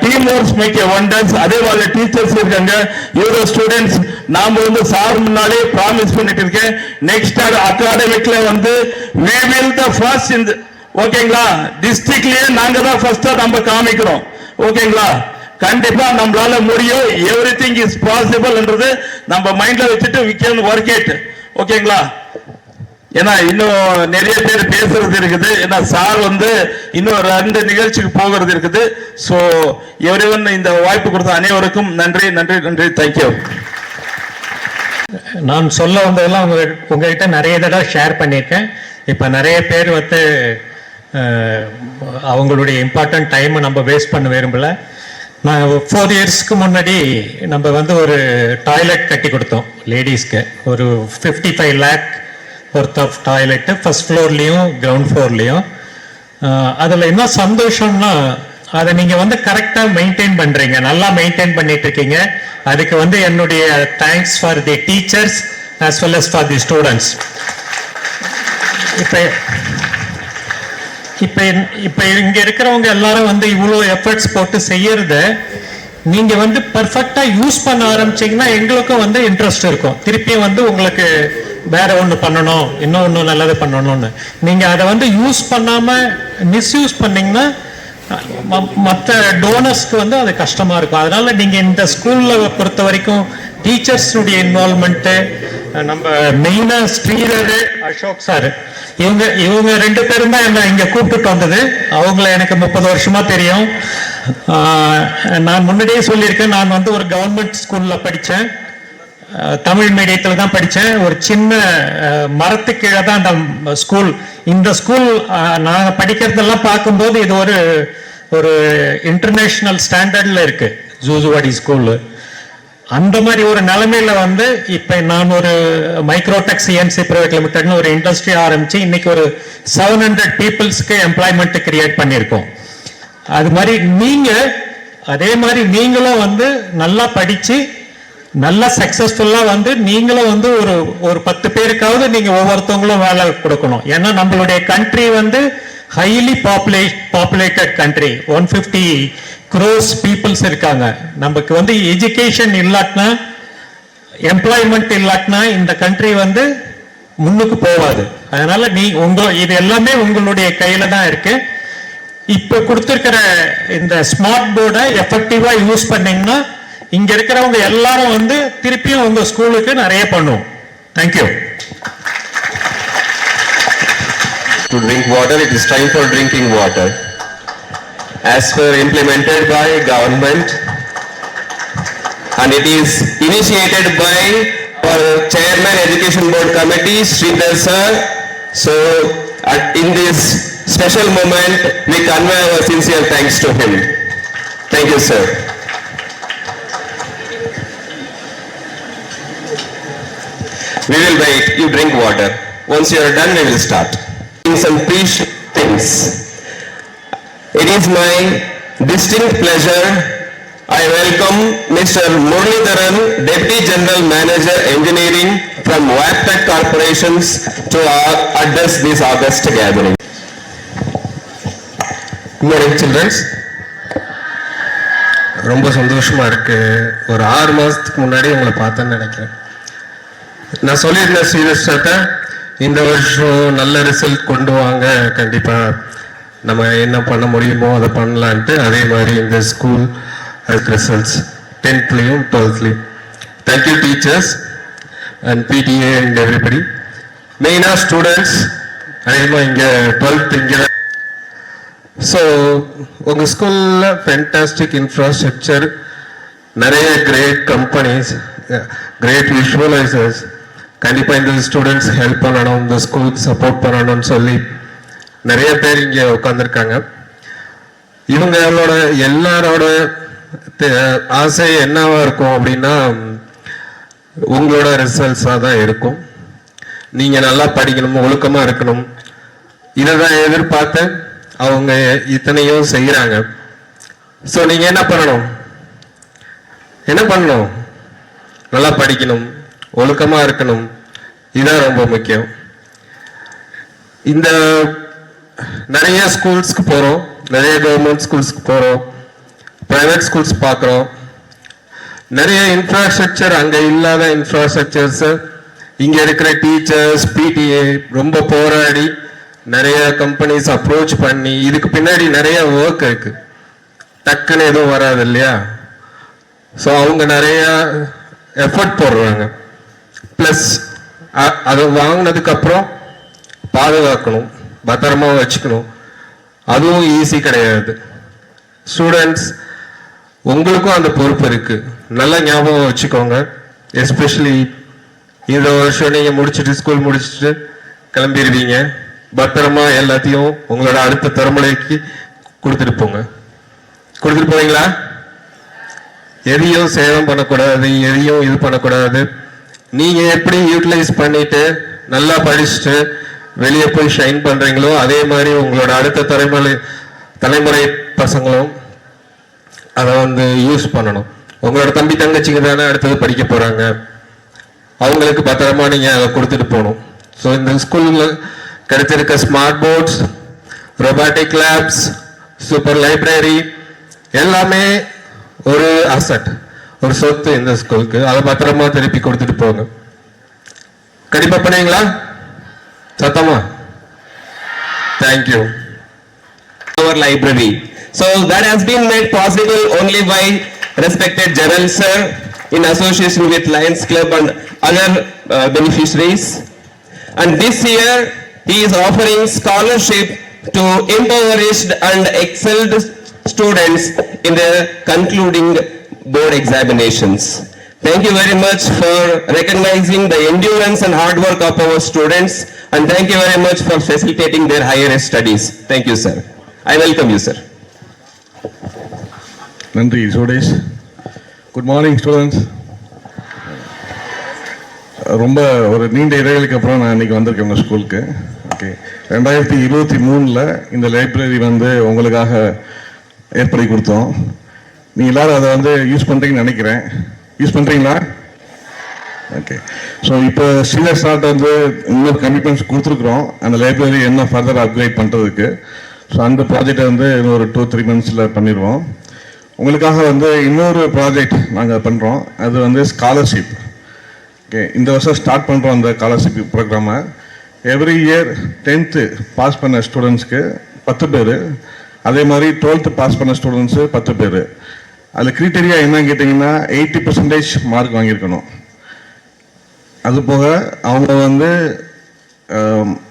Speaker 5: team works make a wonders. அதே மாதிரி டீச்சர்ஸ் இருக்காங்க, யூரோ ஸ்டூடெண்ட்ஸ். நாம வந்து சார் முன்னாலே ப்ராமிஸ் பண்ணிட்டு இருக்கேன், நெக்ஸ்ட் அகாடமிக்ல வந்து we will the first in ஓகேங்களா, டிஸ்ட்ரிக்ட்லயே நாங்க தான் ஃபர்ஸ்டா நம்ம காமிக்கிறோம். ஓகேங்களா, கண்டிப்பா நம்மளால முடியும். எவ்ரிதிங் இஸ் பாசிபிள்ன்றது நம்ம மைண்ட்ல வச்சுட்டு we can work it. ஓகேங்களா, ஏன்னா இன்னும் நிறைய பேர் பேசுறது இருக்குது. ஏன்னா சார் வந்து இன்னும் 2 நிகழ்ச்சிக்கு போகிறது இருக்குது. சோ எவரிவன் இந்த வாய்ப்பு கொடுத்த அனைவருக்கும் நன்றி நன்றி நன்றி. தேங்க்யூ.
Speaker 6: நான் சொல்ல வந்ததெல்லாம் உங்ககிட்ட நிறைய தடவை ஷேர் பண்ணியிருக்கேன். இப்போ நிறைய பேர் வந்து அவங்களுடைய இம்பார்ட்டன்ட் டைமை நம்ம வேஸ்ட் பண்ண விரும்பல. நான் 4 இயர்ஸ்க்கு முன்னாடி நம்ம வந்து ஒரு டாய்லெட் கட்டி கொடுத்தோம் லேடிஸ்க்கு. ஒரு 55 lakh worth of toilet first ஃப்ளோர்லேயும் கிரவுண்ட் ஃப்ளோர்லேயும். அதில் என்ன சந்தோஷம்னா, அதை நீங்கள் வந்து கரெக்டாக மெயின்டைன் பண்ணுறீங்க, நல்லா மெயின்டைன் பண்ணிட்டு இருக்கீங்க. அதுக்கு வந்து என்னுடைய thanks for the teachers as well as for the students. இப்போ இங்கே இருக்கிறவங்க எல்லாரும் வந்து இவ்வளோ எஃபர்ட்ஸ் போட்டு செய்யறத நீங்கள் வந்து பர்ஃபெக்டாக யூஸ் பண்ண ஆரம்பிச்சிங்கன்னா எங்களுக்கும் வந்து இன்ட்ரெஸ்ட் இருக்கும். திருப்பியும் வந்து உங்களுக்கு வேற ஒன்று பண்ணணும், இன்னொன்று நல்லது பண்ணணும்னு. நீங்கள் அதை வந்து யூஸ் பண்ணாமல் மிஸ்யூஸ் பண்ணீங்கன்னா மற்ற டோனர்ஸ்க்கு வந்து அது கஷ்டமாக இருக்கும். அதனால நீங்கள் இந்த ஸ்கூலில் பொறுத்த வரைக்கும் டீச்சர்ஸுடைய இன்வால்மெண்ட்டு, நம்ம மெயினாக ஸ்ரீதர், அசோக் சார், இவங்க 2 பேரும் தான் என்ன இங்கே கூப்பிட்டுட்டு வந்தது. அவங்கள எனக்கு 30 வருஷமா தெரியும். நான் முன்னாடியே சொல்லியிருக்கேன், நான் வந்து ஒரு கவர்மெண்ட் ஸ்கூலில் படித்தேன், தமிழ் மீடியத்தில் தான் படித்தேன். ஒரு சின்ன மரத்துக்கு கீழே தான் அந்த ஸ்கூல். இந்த ஸ்கூல் நாங்கள் படிக்கிறதெல்லாம் பார்க்கும்போது இது ஒரு இன்டர்நேஷ்னல் ஸ்டாண்டர்டில் இருக்குது ஜூஜுவாடி ஸ்கூலு. அந்த மாதிரி ஒரு நிலைமையில வந்து இப்போ நான் ஒரு மைக்ரோடெக் சிஎன்சி பிரைவேட் லிமிடெட்னு ஒரு இண்டஸ்ட்ரி ஆரம்பிச்சு இன்னைக்கு ஒரு 700 பீப்புள்ஸ்க்கு எம்ப்ளாய்மெண்ட் கிரியேட் பண்ணியிருக்கோம். அது மாதிரி அதே மாதிரி நீங்களும் வந்து நல்லா படிச்சு நல்லா சக்சஸ்ஃபுல்லா வந்து நீங்களும் வந்து ஒரு 10 பேருக்காவது நீங்க ஒவ்வொருத்தவங்களும் வேலை கொடுக்கணும். ஏன்னா நம்மளுடைய கண்ட்ரி வந்து highly populated country, 150 crores peoples இருக்காங்க. நமக்கு வந்து எஜுகேஷன் இல்லாட்டினா, எம்ப்ளாய்மெண்ட் இல்லாட்டினா இந்த கண்ட்ரி வந்து முன்னுக்கு போகாது. அதனால இது எல்லாமே உங்களுடைய கையில தான் இருக்கு. இப்ப கொடுத்திருக்கிற இந்த ஸ்மார்ட் போர்டை எஃபெக்டிவா யூஸ் பண்ணீங்கன்னா இங்க இருக்கிறவங்க எல்லாரும் வந்து திருப்பியும் உங்க ஸ்கூலுக்கு நிறைய பண்ணுவோம். Thank you.
Speaker 3: To drink water, it is time for drinking water. As per implemented by government, and it is initiated by our Chairman Education Board Committee, Sridhar sir. So, in this special moment, we convey our sincere thanks to him. Thank you, sir. We will wait, you drink water. Once you are done, we will start. Some precious things. It is my distinct pleasure, I welcome Mr. Muralidharan, Deputy General Manager Engineering from WAPTEC Corporations to address this August gathering. Good morning, children. ரொம்ப சந்தோஷமா இருக்கு. ஒரு 6 மாசத்துக்கு முன்னாடி உங்களை பார்த்தேன்னு நினைக்கிறேன். நான் சொல்லியிருந்தேன் ஸ்ரீதர்ட்ட, இந்த வருஷம் நல்ல ரிசல்ட் கொண்டு வாங்க, கண்டிப்பா நம்ம என்ன பண்ண முடியுமோ அதை பண்ணலான்ட்டு. அதே மாதிரி இந்த ஸ்கூல் ரிசல்ட்ஸ் 10th-லையும் 12th-லையும். Thank you teachers and PTA and everybody. மெயினாக ஸ்டூடெண்ட்ஸ், அதிகமாக இங்கே 12th இங்கே. ஸோ உங்கள் ஸ்கூலில் ஃபென்டாஸ்டிக் இன்ஃப்ராஸ்ட்ரக்சர், நிறைய கிரேட் கம்பெனிஸ், கிரேட் விஷுவலைசர்ஸ். கண்டிப்பாக இந்த ஸ்டூடெண்ட்ஸ் ஹெல்ப் பண்ணணும், இந்த ஸ்கூலுக்கு சப்போர்ட் பண்ணணும்னு சொல்லி நிறைய பேர் இங்கே உட்காந்துருக்காங்க. இவங்களோட எல்லாரோட ஆசை என்னவா இருக்கும் அப்படின்னா, உங்களோட ரிசல்ட்ஸாக தான் இருக்கும். நீங்கள் நல்லா படிக்கணும், ஒழுக்கமாக இருக்கணும், இதை தான் எதிர்பார்த்து அவங்க இத்தனையும் செய்கிறாங்க. ஸோ நீங்கள் என்ன பண்ணணும்? நல்லா படிக்கணும், ஒழுக்கமா இருக்கணும். இதுதான் ரொம்ப முக்கியம். இந்த நிறைய ஸ்கூல்ஸ்க்கு போறோம், நிறைய கவர்மெண்ட் ஸ்கூல்ஸ்க்கு போறோம், பிரைவேட் ஸ்கூல்ஸ் பார்க்குறோம். நிறைய இன்ஃப்ராஸ்ட்ரக்சர், அங்க இல்லாத இன்ஃப்ராஸ்ட்ரக்சர்ஸ் இங்க இருக்கிற டீச்சர்ஸ், பிடிஏ ரொம்ப போராடி நிறைய கம்பெனிஸ் அப்ரோச் பண்ணி, இதுக்கு பின்னாடி நிறைய ஒர்க் இருக்கு, டக்குன்னு எதுவும் வராது இல்லையா? ஸோ அவங்க நிறைய எஃபர்ட் போடுறாங்க. ப்ளஸ் அதை வாங்கினதுக்கு அப்புறம் பாதுகாக்கணும், பத்திரமா வச்சுக்கணும். அதுவும் ஈஸி கிடையாது. ஸ்டூடெண்ட்ஸ், உங்களுக்கும் அந்த பொறுப்பு இருக்கு, நல்லா ஞாபகம் வச்சுக்கோங்க. எஸ்பெஷலி இந்த வருஷம் நீங்க முடிச்சுட்டு, ஸ்கூல் முடிச்சுட்டு கிளம்பிடுவீங்க. பத்திரமா எல்லாத்தையும் உங்களோட அடுத்த தலைமுறைக்கு கொடுத்துட்டு போங்க. கொடுத்துட்டு போவீங்களா? எதையும் சேதம் பண்ணக்கூடாது, எதையும் இது பண்ணக்கூடாது. நீங்க எப்படி யூட்டிலைஸ் பண்ணிட்டு நல்லா படிச்சுட்டு வெளியே போய் ஷைன் பண்றீங்களோ, அதே மாதிரி உங்களோட அடுத்த தலைமுறை பசங்களும் அதை யூஸ் பண்ணணும். உங்களோட தம்பி தங்கச்சிங்க தானே அடுத்தது படிக்க போறாங்க, அவங்களுக்கு பத்திரமா நீங்க அதை கொடுத்துட்டு போகணும். ஸோ இந்த ஸ்கூல்ல கிடைச்சிருக்க smart boards, robotic labs, super library எல்லாமே ஒரு அசட், ஒரு சொத்து இந்த ஸ்கூலுக்கு. அதை பத்திரமா திருப்பி கொடுத்துட்டு போங்க. கண்டிப்பா பண்ணீங்களா? சத்தமா? Thank you.
Speaker 7: Our library. So that has been made possible only by respected General Sir in association with Lions Club and other beneficiaries. And this year he is offering scholarship to impoverished and excelled students in the concluding board examinations. Thank you very much for recognizing the endurance and hard work of our students, and thank you very much for facilitating their higher studies. Thank you, sir. I welcome you, sir.
Speaker 8: நன்றி சுடேஷ். Good morning students. ரொம்ப ஒரு நீண்ட இடைவெளிக்கு அப்புறம் நான் இன்னைக்கு வந்திருக்கேன் உங்கள் ஸ்கூலுக்கு. ஓகே, 2023 இந்த லைப்ரரி உங்களுக்காக ஏற்படுத்தி கொடுத்தோம். நீங்கள் எல்லாரும் அதை யூஸ் பண்ணுறீங்கன்னு நினைக்கிறேன். யூஸ் பண்ணுறீங்களா? ஓகே. ஸோ இப்போ சீனியர் ஸ்டார்ட் இன்னொரு கமிட்மெண்ட்ஸ் கொடுத்துருக்குறோம் அந்த லைப்ரரி என்ன ஃபர்தர் அப்கிரேட் பண்ணுறதுக்கு. ஸோ அந்த ப்ராஜெக்டை இன்னொரு 2-3 months பண்ணிடுவோம். உங்களுக்காக இன்னொரு ப்ராஜெக்ட் நாங்கள் பண்ணுறோம். அது ஸ்காலர்ஷிப். ஓகே, இந்த வருஷம் ஸ்டார்ட் பண்ணுறோம் அந்த ஸ்காலர்ஷிப் ப்ரோக்ராமை. எவ்ரி இயர் 10th பாஸ் பண்ண ஸ்டூடெண்ட்ஸ்க்கு 10 பேர், அதே மாதிரி 12th பாஸ் பண்ண ஸ்டூடெண்ட்ஸு 10 பேர். அதில் க்ரைட்டீரியா என்னன்னு கேட்டிங்கன்னா 80% மார்க் வாங்கியிருக்கணும். அது போக அவங்க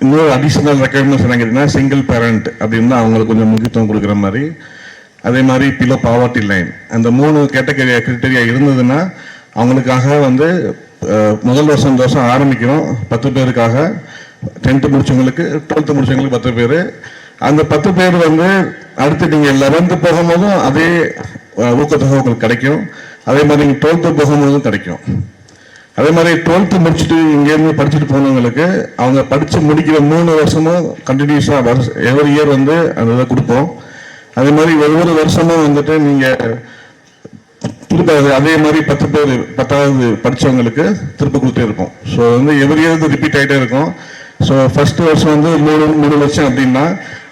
Speaker 8: இன்னொரு அடிஷ்னல் ரெக்குயர்மெண்ட்ஸ் என்ன கேட்டிங்கன்னா சிங்கிள் பேரண்ட் அப்படின்னு அவங்களுக்கு கொஞ்சம் முக்கியத்துவம் கொடுக்குற மாதிரி, அதே மாதிரி பிலோ பாவர்ட்டி லைன், அந்த 3 கேட்டகரி க்ரைட்டீரியா இருந்ததுன்னா அவங்களுக்காக முதல் வருஷம் இந்த வருஷம் ஆரம்பிக்கிறோம் 10 பேருக்காக. 10th முடிச்சவங்களுக்கு 12th முடிச்சவங்களுக்கு 10 பேர். அந்த 10 பேர் அடுத்து நீங்கள் 11th போகும்போதும் அதே ஊக்கத்தொகை உங்களுக்கு கிடைக்கும். அதே மாதிரி நீங்கள் 12th போகும்போதும் கிடைக்கும். அதே மாதிரி 12th முடிச்சுட்டு இங்கேருந்து படிச்சுட்டு போனவங்களுக்கு அவங்க படித்து முடிக்கிற 3 வருஷமும் கண்டினியூஸாக எவ்ரி இயர் அந்த இதை கொடுப்போம். அதே மாதிரி ஒவ்வொரு வருஷமும் நீங்கள் திருப்ப அதே மாதிரி 10 பேர் 10வது படித்தவங்களுக்கு திருப்ப கொடுத்தே இருக்கும். ஸோ எவ்ரி இயர் ரிப்பீட் ஆகிட்டே இருக்கும். ஸோ ஃபர்ஸ்ட் வருஷம் 3 லட்சம் அப்படின்னா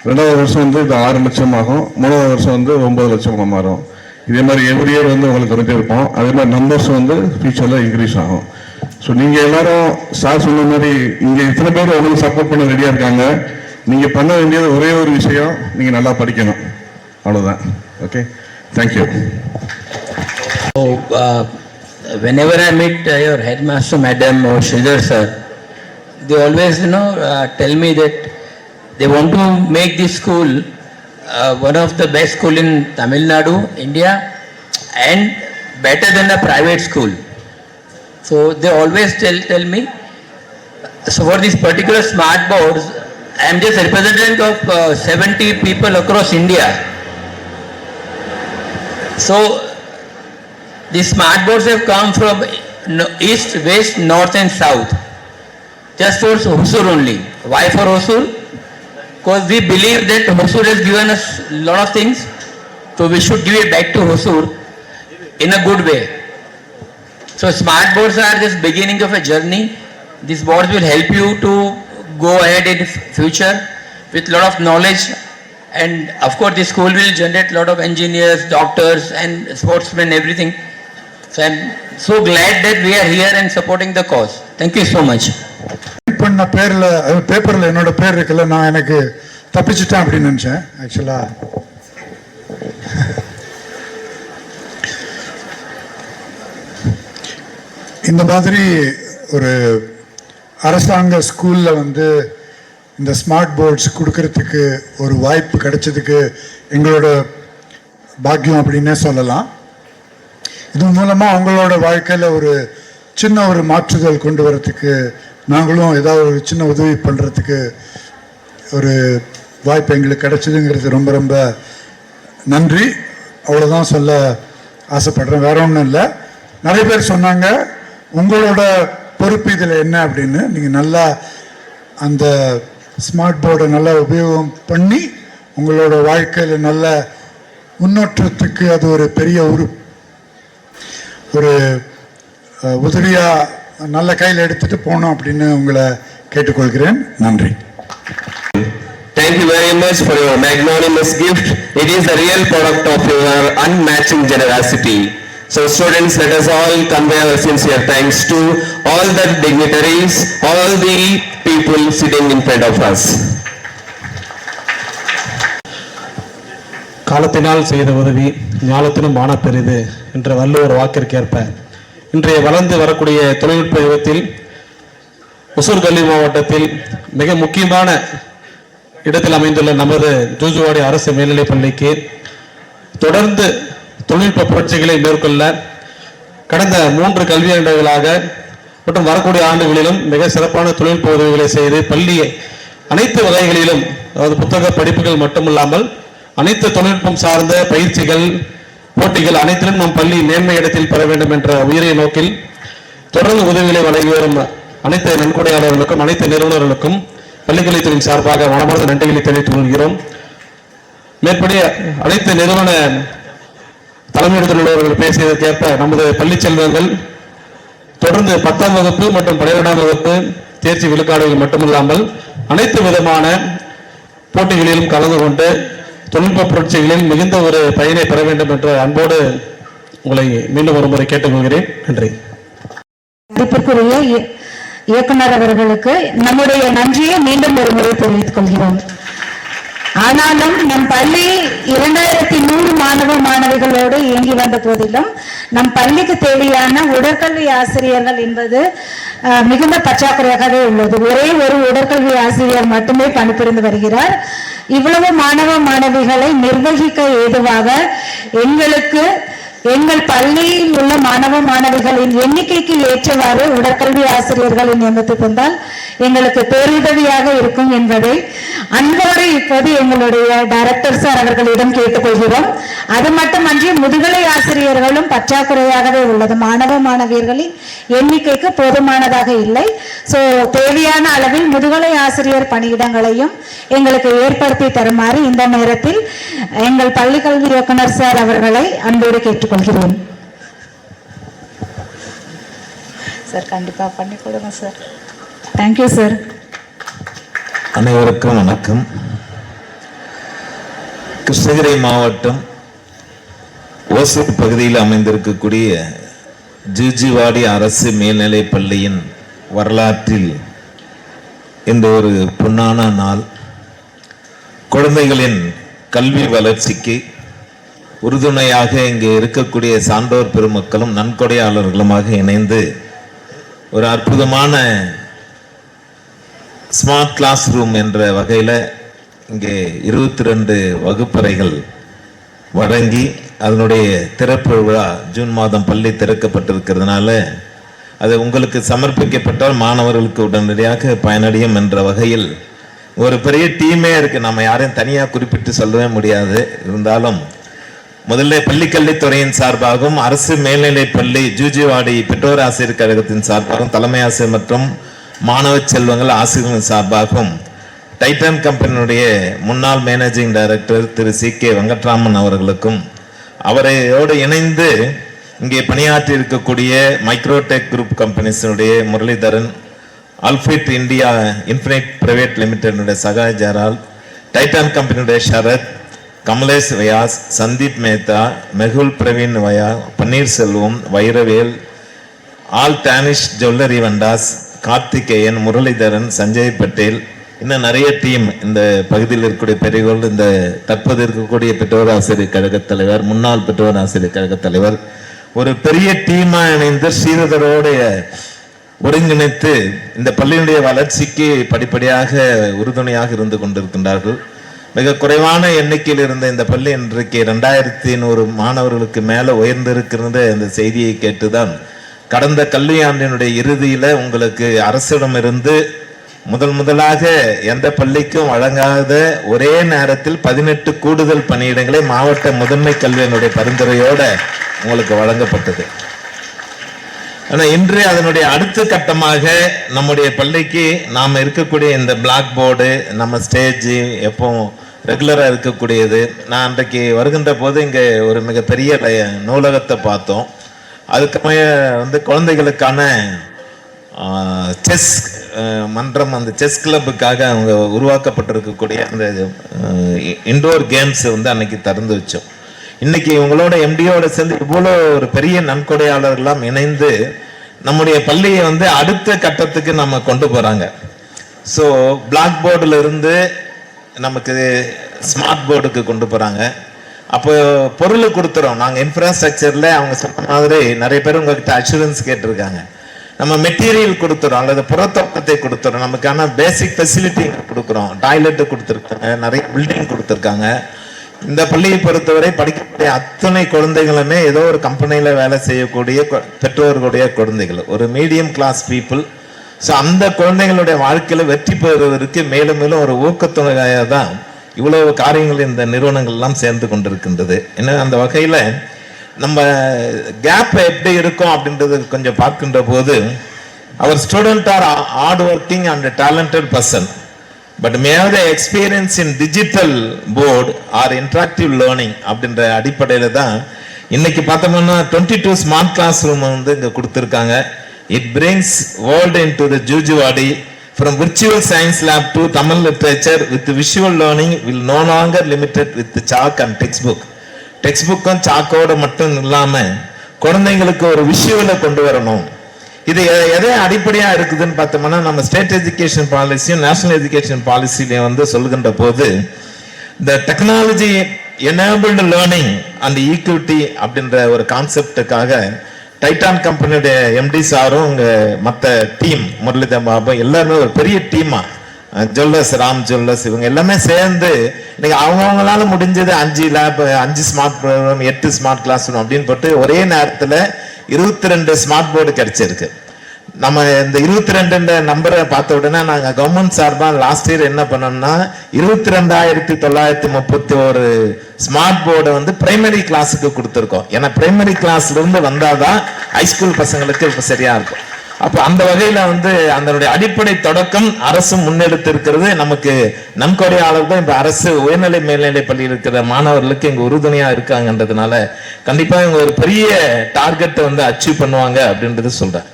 Speaker 8: 2வது வருஷம் இது 6 லட்சம் ஆகும். 3வது வருஷம் 9 லட்சம் மாறும். இதே மாதிரி எவ்ரி இயர் உங்களுக்கு வந்துட்டே இருப்போம். அதே மாதிரி நம்பர்ஸ் ஃபியூச்சரில் இன்க்ரீஸ் ஆகும். ஸோ நீங்கள் எல்லாரும் சார் சொன்ன மாதிரி இங்கே இத்தனை பேர் உங்களுக்கு சப்போர்ட் பண்ண ரெடியாக இருக்காங்க. நீங்கள் பண்ண வேண்டியது ஒரே ஒரு விஷயம், நீங்கள் நல்லா படிக்கணும், அவ்வளோதான். Okay, thank you.
Speaker 9: So, whenever I meet your headmaster madam or Sridhar sir, they always tell me that they want to make this school one of the best school in Tamil Nadu, India, and better than a private school. So they always tell me. So for this particular smart boards, I am just representative of 70 people across India. So these smart boards have come from east, west, north and south. Just for Hosur only. Why for Hosur? Because we believe that Hosur has given us a lot of things, so we should give it back to Hosur in a good way. So smart boards are just beginning of a journey. These boards will help you to go ahead in future with lot of knowledge, and of course the school will generate lot of engineers, doctors and sportsmen, everything. So I'm so glad that we are here and supporting the cause. Thank you so much.
Speaker 10: பண்ண பேர்ல பேப்பர்ல என்னோட பேர் இருக்குல்ல, நான் எனக்கு தப்பிச்சிட்டேன் அப்படின்னு நினைச்சேன். ஆக்சுவலா இந்த மாதிரி ஒரு அரசாங்க ஸ்கூல்ல வந்து இந்த ஸ்மார்ட் போர்ட்ஸ் கொடுக்கறதுக்கு ஒரு வாய்ப்பு கிடைச்சதுக்கு எங்களோட பாக்கியம் அப்படின்னே சொல்லலாம். இது மூலமா அவங்களோட வாழ்க்கையில ஒரு சின்ன ஒரு மாற்றுதல் கொண்டு வரத்துக்கு நாங்களும் ஏதாவது ஒரு சின்ன உதவி பண்ணுறதுக்கு ஒரு வாய்ப்பு எங்களுக்கு கிடைச்சதுங்கிறது ரொம்ப ரொம்ப நன்றி. அவ்வளோதான் சொல்ல ஆசைப்படுறேன், வேற ஒன்றும் இல்லை. நிறைய பேர் சொன்னாங்க உங்களோட பொறுப்பு இதில் என்ன அப்படின்னு. நீங்கள் நல்லா அந்த ஸ்மார்ட் போர்டை நல்லா உபயோகம் பண்ணி உங்களோட வாழ்க்கையில் நல்ல முன்னேற்றத்துக்கு அது ஒரு பெரிய ஒரு உதவியாக நல்ல கையில் எடுத்துட்டு போனோம் அப்படின்னு உங்களை கேட்டுக்கொள்கிறேன். நன்றி.
Speaker 3: Thank you very much for your magnanimous gift. It is the real product of your unmatching generosity. So students, let us all convey our sincere thanks to all the dignitaries, all the people sitting in front of us.
Speaker 11: காலத்தினால் செய்த உதவி ஞாலத்திலும் வான பெரிது என்ற வள்ளுவர் வாக்கிற்கேற்ப இன்றைய வளர்ந்து வரக்கூடிய தொழில்நுட்ப யுகத்தில் ஒசூர் கல்வி மாவட்டத்தில் மிக முக்கியமான இடத்தில் அமைந்துள்ள நமது ஜூஜுவாடி அரசு மேல்நிலைப் பள்ளிக்கு தொடர்ந்து தொழில்நுட்ப புரட்சிகளை மேற்கொள்ள கடந்த 3 கல்வியாண்டுகளாக மற்றும் வரக்கூடிய ஆண்டுகளிலும் மிக சிறப்பான தொழில்நுட்ப உதவிகளை செய்து பள்ளியை அனைத்து வகைகளிலும், அதாவது புத்தக படிப்புகள் மட்டுமில்லாமல் அனைத்து தொழில்நுட்பம் சார்ந்த பயிற்சிகள், போட்டிகள் அனைத்திலும் நம் பள்ளி மேன்மை இடத்தில் பெற வேண்டும் என்ற உயரிய நோக்கில் தொடர்ந்து உதவிகளை வழங்கி வரும் அனைத்து நன்கொடையாளர்களுக்கும் அனைத்து நிறுவனர்களுக்கும் பள்ளிக்கல்வித்துறையின் சார்பாக மனமார்ந்த நன்றிகளை தெரிவித்துக் கொள்கிறோம். மேற்படி அனைத்து நிறுவன தலைமையிடத்தில் உள்ளவர்கள் பேசியதற்கேற்ப நமது பள்ளி செல்வங்கள் தொடர்ந்து 10ஆம் வகுப்பு மற்றும் 12ஆம் வகுப்பு தேர்ச்சி விழுக்காடுகள் மட்டுமில்லாமல் அனைத்து விதமான போட்டிகளிலும் கலந்து கொண்டு தொழில்நுட்ப புரட்சிகளில் மிகுந்த ஒரு பயனை பெற வேண்டும் என்ற அன்போடு உங்களை மீண்டும் ஒரு முறை கேட்டுக்கொள்கிறேன். நன்றி.
Speaker 1: மதிப்பிற்குரிய இயக்குனர் அவர்களுக்கு நம்முடைய நன்றியை மீண்டும் ஒரு முறை தெரிவித்துக் கொள்கிறோம். ஆனாலும் நம் பள்ளி 2100 மாணவ மாணவிகளோடு இயங்கி வந்த போதிலும் நம் பள்ளிக்கு தேவையான உடற்கல்வி ஆசிரியர்கள் என்பது மிகுந்த பற்றாக்குறையாகவே உள்ளது. ஒரே ஒரு உடற்கல்வி ஆசிரியர் மட்டுமே பணிபுரிந்து வருகிறார். இவ்வளவு மாணவ மாணவிகளை நிர்வகிக்க ஏதுவாக எங்கள் பள்ளியில் உள்ள மாணவ மாணவிகளின் எண்ணிக்கைக்கு ஏற்றவாறு உடற்கல்வி ஆசிரியர்களை நியமித்து தந்தால் எங்களுக்கு பேருதவியாக இருக்கும் என்பதை அன்போடு இப்போது எங்களுடைய டைரக்டர் சார் அவர்களிடம் கேட்டுக்கொள்கிறோம். அது மட்டுமன்றி முதுகலை ஆசிரியர்களும் பற்றாக்குறையாகவே உள்ளது. மாணவ மாணவியர்களின் எண்ணிக்கைக்கு போதுமானதாக இல்லை. ஸோ தேவையான அளவில் முதுகலை ஆசிரியர் பணியிடங்களையும் எங்களுக்கு ஏற்படுத்தி தருமாறு இந்த நேரத்தில் எங்கள் பள்ளி கல்வி இயக்குனர் சார் அவர்களை அன்போடு கேட்டுக்கொள்கிறேன். சார் கண்டிப்பா பண்ணி கொடுங்க சார். Thank you sir.
Speaker 12: அனைவருக்கும் வணக்கம். கிருஷ்ணகிரி மாவட்டம் ஓசூர் பகுதியில் அமைந்திருக்கக்கூடிய ஜூஜுவாடி அரசு மேல்நிலைப் பள்ளியின் வரலாற்றில் இந்த ஒரு பொன்னான நாள். குழந்தைகளின் கல்வி வளர்ச்சிக்கு உறுதுணையாக இங்கே இருக்கக்கூடிய சான்றோர் பெருமக்களும் நன்கொடையாளர்களுமாக இணைந்து ஒரு அற்புதமான ஸ்மார்ட் கிளாஸ் ரூம் என்ற வகையில் இங்கே 22 வகுப்பறைகள் வழங்கி அதனுடைய திறப்பு விழா ஜூன் மாதம் பள்ளி திறக்கப்பட்டிருக்கிறதுனால அது உங்களுக்கு சமர்ப்பிக்கப்பட்டால் மாணவர்களுக்கு உடனடியாக பயனடையும் என்ற வகையில் ஒரு பெரிய டீமே இருக்கு. நம்ம யாரையும் தனியாக குறிப்பிட்டு சொல்லவே முடியாது. இருந்தாலும் முதல்ல பள்ளிக்கல்வித்துறையின் சார்பாகவும் அரசு மேல்நிலைப் பள்ளி ஜூஜுவாடி பெற்றோர் ஆசிரியர் கழகத்தின் சார்பாகவும் தலைமை ஆசிரியர் மற்றும் மாணவ செல்வங்கள் ஆசிரியர்கள் சார்பாகவும் டைட்டன் கம்பெனியுடைய முன்னாள் மேனேஜிங் டைரக்டர் திரு CK வெங்கட்ராமன் அவர்களுக்கும் அவரையோடு இணைந்து இங்கே பணியாற்றி இருக்கக்கூடிய மைக்ரோடெக் குரூப் கம்பெனிஸினுடைய Muralidharan, Alfit India infinite private limited Sahay Jaral, Titan கம்பெனியுடைய Sharath, Kamlesh Vyas, Sandeep Mehta, Mehul Praveen Vaya, Panneerselvam, Vairavel, all Tanishq jewellery vendors, Karthikeyan, Muralidharan, Sanjay Patel, இன்னும் நிறைய டீம் இந்த பகுதியில் இருக்கக்கூடிய பெரியவர்கள், இந்த தற்போது இருக்கக்கூடிய பெற்றோர் ஆசிரியர் கழக தலைவர், முன்னாள் பெற்றோர் ஆசிரியர் கழக தலைவர், ஒரு பெரிய டீமா இணைந்து ஸ்ரீதரோடைய ஒருங்கிணைத்து இந்த பள்ளியினுடைய வளர்ச்சிக்கு படிப்படியாக உறுதுணையாக இருந்து கொண்டிருக்கின்றார்கள். மிக குறைவான எண்ணிக்கையில் இருந்த இந்த பள்ளி இன்றைக்கு 2100 மாணவர்களுக்கு மேல உயர்ந்திருக்கிற இந்த செய்தியை கேட்டுதான் கடந்த கல்வியாண்டினுடைய இறுதியில உங்களுக்கு அரசிடமிருந்து முதலாக எந்த பள்ளிக்கும் வழங்காத ஒரே நேரத்தில் 18 கூடுதல் பணியிடங்களை மாவட்ட முதன்மை கல்வியினுடைய பரிந்துரையோட உங்களுக்கு வழங்கப்பட்டது. ஆனால் இன்று அதனுடைய அடுத்த கட்டமாக நம்முடைய பள்ளிக்கு நாம் இருக்கக்கூடிய இந்த பிளாக் போர்டு, நம்ம ஸ்டேஜ் எப்போ ரெகுலராக இருக்கக்கூடியது. நான் அன்றைக்கு வருகின்ற போது இங்கே ஒரு மிகப்பெரிய நூலகத்தை பார்த்தோம். அதுக்கு வந்து குழந்தைகளுக்கான செஸ் மன்றம், அந்த செஸ் கிளப்புக்காக அவங்க உருவாக்கப்பட்டிருக்கக்கூடிய அந்த இன்டோர் கேம்ஸ் வந்து அன்னைக்கு திறந்து வச்சோம். இன்னைக்கு உங்களோட எம்டியோட சேர்ந்து இவ்வளோ ஒரு பெரிய நன்கொடையாளர்கள்லாம் இணைந்து நம்முடைய பள்ளியை வந்து அடுத்த கட்டத்துக்கு நம்ம கொண்டு போறாங்க. ஸோ பிளாக் போர்டுல இருந்து நமக்கு ஸ்மார்ட் போர்டுக்கு கொண்டு போறாங்க. அப்போ பொருள் கொடுத்துறோம் நாங்கள் இன்ஃப்ராஸ்ட்ரக்சர்ல. அவங்க சொன்ன மாதிரி நிறைய பேர் உங்ககிட்ட அஷூரன்ஸ் கேட்டிருக்காங்க. நம்ம மெட்டீரியல் கொடுத்துறோம் அல்லது புறத்தோட்டத்தை கொடுத்துறோம், நமக்கான பேசிக் ஃபெசிலிட்டி கொடுக்குறோம். டாய்லெட்டு கொடுத்துருக்காங்க, நிறைய பில்டிங் கொடுத்துருக்காங்க. இந்த பள்ளியை பொறுத்தவரை படிக்கக்கூடிய அத்தனை குழந்தைகளுமே ஏதோ ஒரு கம்பெனியில வேலை செய்யக்கூடிய பெற்றோர்களுடைய குழந்தைகள், ஒரு மீடியம் கிளாஸ் பீப்புள். ஸோ அந்த குழந்தைகளுடைய வாழ்க்கையில வெற்றி பெறுவதற்கு மேலும் மேலும் ஒரு ஊக்கத்துணையாக தான் இவ்வளவு காரியங்கள் இந்த நிறுவனங்கள் எல்லாம் சேர்ந்து கொண்டிருக்கின்றது. ஏன்னா அந்த வகையில நம்ம கேப் எப்படி இருக்கும் அப்படின்றது கொஞ்சம் பார்க்கின்ற போது, அவர் student are hard working and talented person but may have the experience in digital board or interactive learning அப்படின்ற அடிப்படையில தான் இன்னைக்கு பார்த்தோம்னா 22 ஸ்மார்ட் கிளாஸ் ரூம் வந்து இங்க கொடுத்துருக்காங்க. It brings world into the Zuzuvadi. From virtual science lab to Tamil literature with visual learning will no longer limited with chalk and text book. Text புக்கும் சாக்கோட மட்டும் இல்லாம குழந்தைங்களுக்கு ஒரு விஷுவலை கொண்டு வரணும். இது எதை அடிப்படையா இருக்குதுன்னு பார்த்தோம்னா, நம்ம ஸ்டேட் எஜுகேஷன் பாலிசியும் நேஷனல் எஜுகேஷன் பாலிசிலையும் வந்து சொல்லுகின்ற போது இந்த technology enabled learning and equity அப்படின்ற ஒரு கான்செப்டுக்காக டைட்டான் கம்பெனியுடைய எம்டி சாரும் இங்க மற்ற டீம் முரளிதர் பாபு எல்லாருமே ஒரு பெரிய டீமா, ஜுவல்லர்ஸ், ராம் ஜுவல்லர்ஸ், இவங்க எல்லாமே சேர்ந்து இன்னைக்கு அவங்களால முடிஞ்சது 5 lab, 5 smart programme, 8 smart class room அப்படின்னு போட்டு ஒரே நேரத்தில் 22 ஸ்மார்ட் போர்டு கிடைச்சிருக்கு. நம்ம இந்த 22 நம்பரை பார்த்த உடனே நாங்கள் கவர்மெண்ட் சார்பாக லாஸ்ட் இயர் என்ன பண்ணோம்னா 22,931 ஸ்மார்ட் போர்டை வந்து பிரைமரி கிளாஸுக்கு கொடுத்துருக்கோம். ஏன்னா பிரைமரி கிளாஸ்ல இருந்து வந்தாதான் ஹைஸ்கூல் பசங்களுக்கு இப்போ சரியா இருக்கும். அப்போ அந்த வகையில வந்து அதனுடைய அடிப்படை தொடக்கம் அரசு முன்னெடுத்து இருக்கிறது. நமக்கு நன்கொடையாளர் தான் இப்ப அரசு உயர்நிலை மேல்நிலை பள்ளியில் இருக்கிற மாணவர்களுக்கு இங்க உறுதுணையா இருக்காங்கன்றதுனால கண்டிப்பா இவங்க ஒரு பெரிய டார்கெட்டை வந்து அச்சீவ் பண்ணுவாங்க அப்படின்றது சொல்றேன்.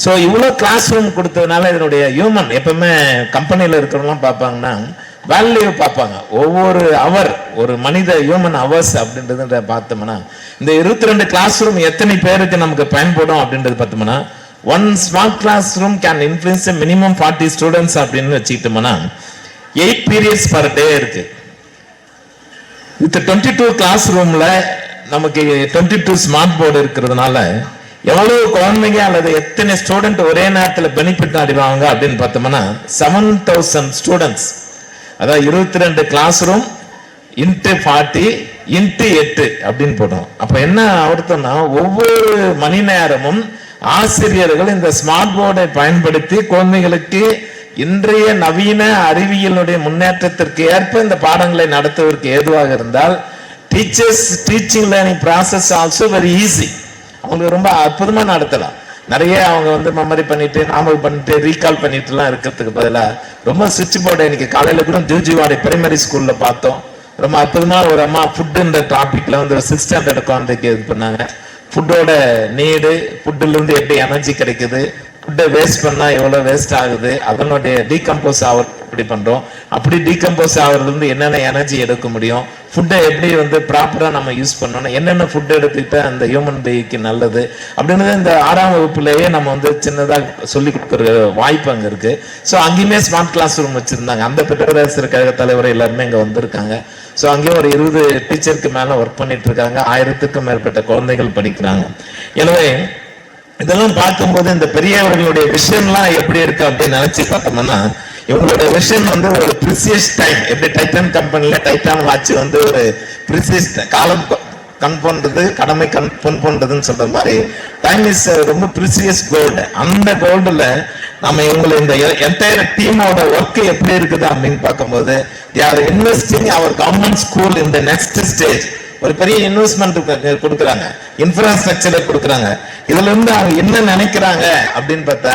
Speaker 12: ஸோ இவ்வளோ கிளாஸ் ரூம் கொடுத்ததுனால இதனுடைய ஹியூமன், எப்பவுமே கம்பெனியில் இருக்கிறவங்களாம் பார்ப்பாங்கன்னா வேல்யூ பார்ப்பாங்க. ஒவ்வொரு அவர் ஒரு மனித ஹியூமன் அவர்ஸ் அப்படின்றத பார்த்தோம்னா இந்த 22 கிளாஸ் ரூம் எத்தனை பேருக்கு நமக்கு பயன்படும் அப்படின்றது பார்த்தோம்னா, 1 smart classroom can influence a minimum 40 students அப்படின்னு வச்சுக்கிட்டோம்னா 8 periods per day இருக்கு. வித் 22 கிளாஸ் ரூம்ல நமக்கு 22 ஸ்மார்ட் போர்டு இருக்கிறதுனால எவ்வளவு குழந்தைங்க அல்லது எத்தனை ஸ்டூடெண்ட் ஒரே நேரத்தில் பெனிஃபிட் அடைவாங்க அப்படின்னு பார்த்தோம்னா 7,000 ஸ்டூடெண்ட்ஸ். அதாவது 22 கிளாஸ் ரூம் இன்ட்டு 40 இன்ட்டு 8 அப்படின்னு போட்டோம். அப்ப என்ன அர்த்தம்னா ஒவ்வொரு மணி நேரமும் ஆசிரியர்கள் இந்த ஸ்மார்ட் போர்டை பயன்படுத்தி குழந்தைகளுக்கு இன்றைய நவீன அறிவியலுடைய முன்னேற்றத்திற்கு ஏற்ப இந்த பாடங்களை நடத்துவதற்கு ஏதுவாக இருந்தால் teachers teaching learning process also very easy. அவங்களுக்கு ரொம்ப அற்புதமா நடத்தலாம். நிறைய அவங்க வந்து மெமரி பண்ணிட்டு நாமல் பண்ணிட்டு ரீகால் பண்ணிட்டுலாம் இருக்கிறதுக்கு பதிலாக ரொம்ப சுவிட்ச் போர்டு இன்னைக்கு காலையில கூட ஜூஜிவாடி பிரைமரி ஸ்கூல்ல பார்த்தோம். ரொம்ப அற்புதமா ஒரு அம்மா ஃபுட்டுன்ற டாபிக்ல வந்து 6th ஸ்டாண்டர்ட் குழந்தைக்கு இது பண்ணாங்க. ஃபுட்டோட நீடு, ஃபுட்டுல இருந்து எப்படி எனர்ஜி கிடைக்குது, ஃபுட்டை வேஸ்ட் பண்ணா எவ்வளவு வேஸ்ட் ஆகுது, அதனுடைய டீகம்போஸ் ஆகிறது எப்படி பண்றோம், அப்படி டீகம்போஸ் ஆகுறதுல இருந்து என்னென்ன எனர்ஜி எடுக்க முடியும், ஃபுட்டை எப்படி ப்ராப்பரா நம்ம யூஸ் பண்ணணும், என்னென்ன ஃபுட் எடுத்துக்கிட்டா அந்த ஹியூமன் பீயிங்க்கு நல்லது அப்படின்றது இந்த 6ஆம் வகுப்புலயே நம்ம சின்னதா சொல்லி கொடுக்குற வாய்ப்பு அங்க இருக்கு. ஸோ அங்கேயுமே ஸ்மார்ட் கிளாஸ் ரூம் வச்சிருந்தாங்க. அந்த பெற்றோராசிரியர் கழக தலைவர் எல்லாருமே இங்க வந்திருக்காங்க. ஸோ அங்கேயும் ஒரு 20 டீச்சருக்கு மேல ஒர்க் பண்ணிட்டு இருக்காங்க. 1000க்கும் மேற்பட்ட குழந்தைகள் படிக்கிறாங்க. எனவே இதெல்லாம் பார்க்கும்போது இந்த பெரியவர்களுடைய விஷன்லாம் எப்படி இருக்கு அப்படின்னு நினைச்சு பார்த்தோம்னா, இவங்களுடைய விஷன் ஒரு ப்ரிசியஸ் டைம், எப்படி டைட்டன் கம்பெனில டைட்டான் வாட்ச் ஒரு ப்ரிசியஸ் காலம் கண் போன்றது, கடமை பொன் போன்றதுன்னு சொல்ற மாதிரி டைம் இஸ் ரொம்ப ப்ரிசியஸ் கோல்டு. அந்த கோல்டுல நம்ம இவங்களை இந்த என்டையர் டீமோட ஒர்க் எப்படி இருக்குது அப்படின்னு பார்க்கும்போது, they are investing our government school in the next stage. ஒரு பெரிய இன்வெஸ்ட்மெண்ட் கொடுக்குறாங்க, இன்ஃப்ராஸ்ட்ரக்சர் கொடுக்குறாங்க. இதுல இருந்து அவங்க என்ன நினைக்கிறாங்க அப்படின்னு பார்த்தா,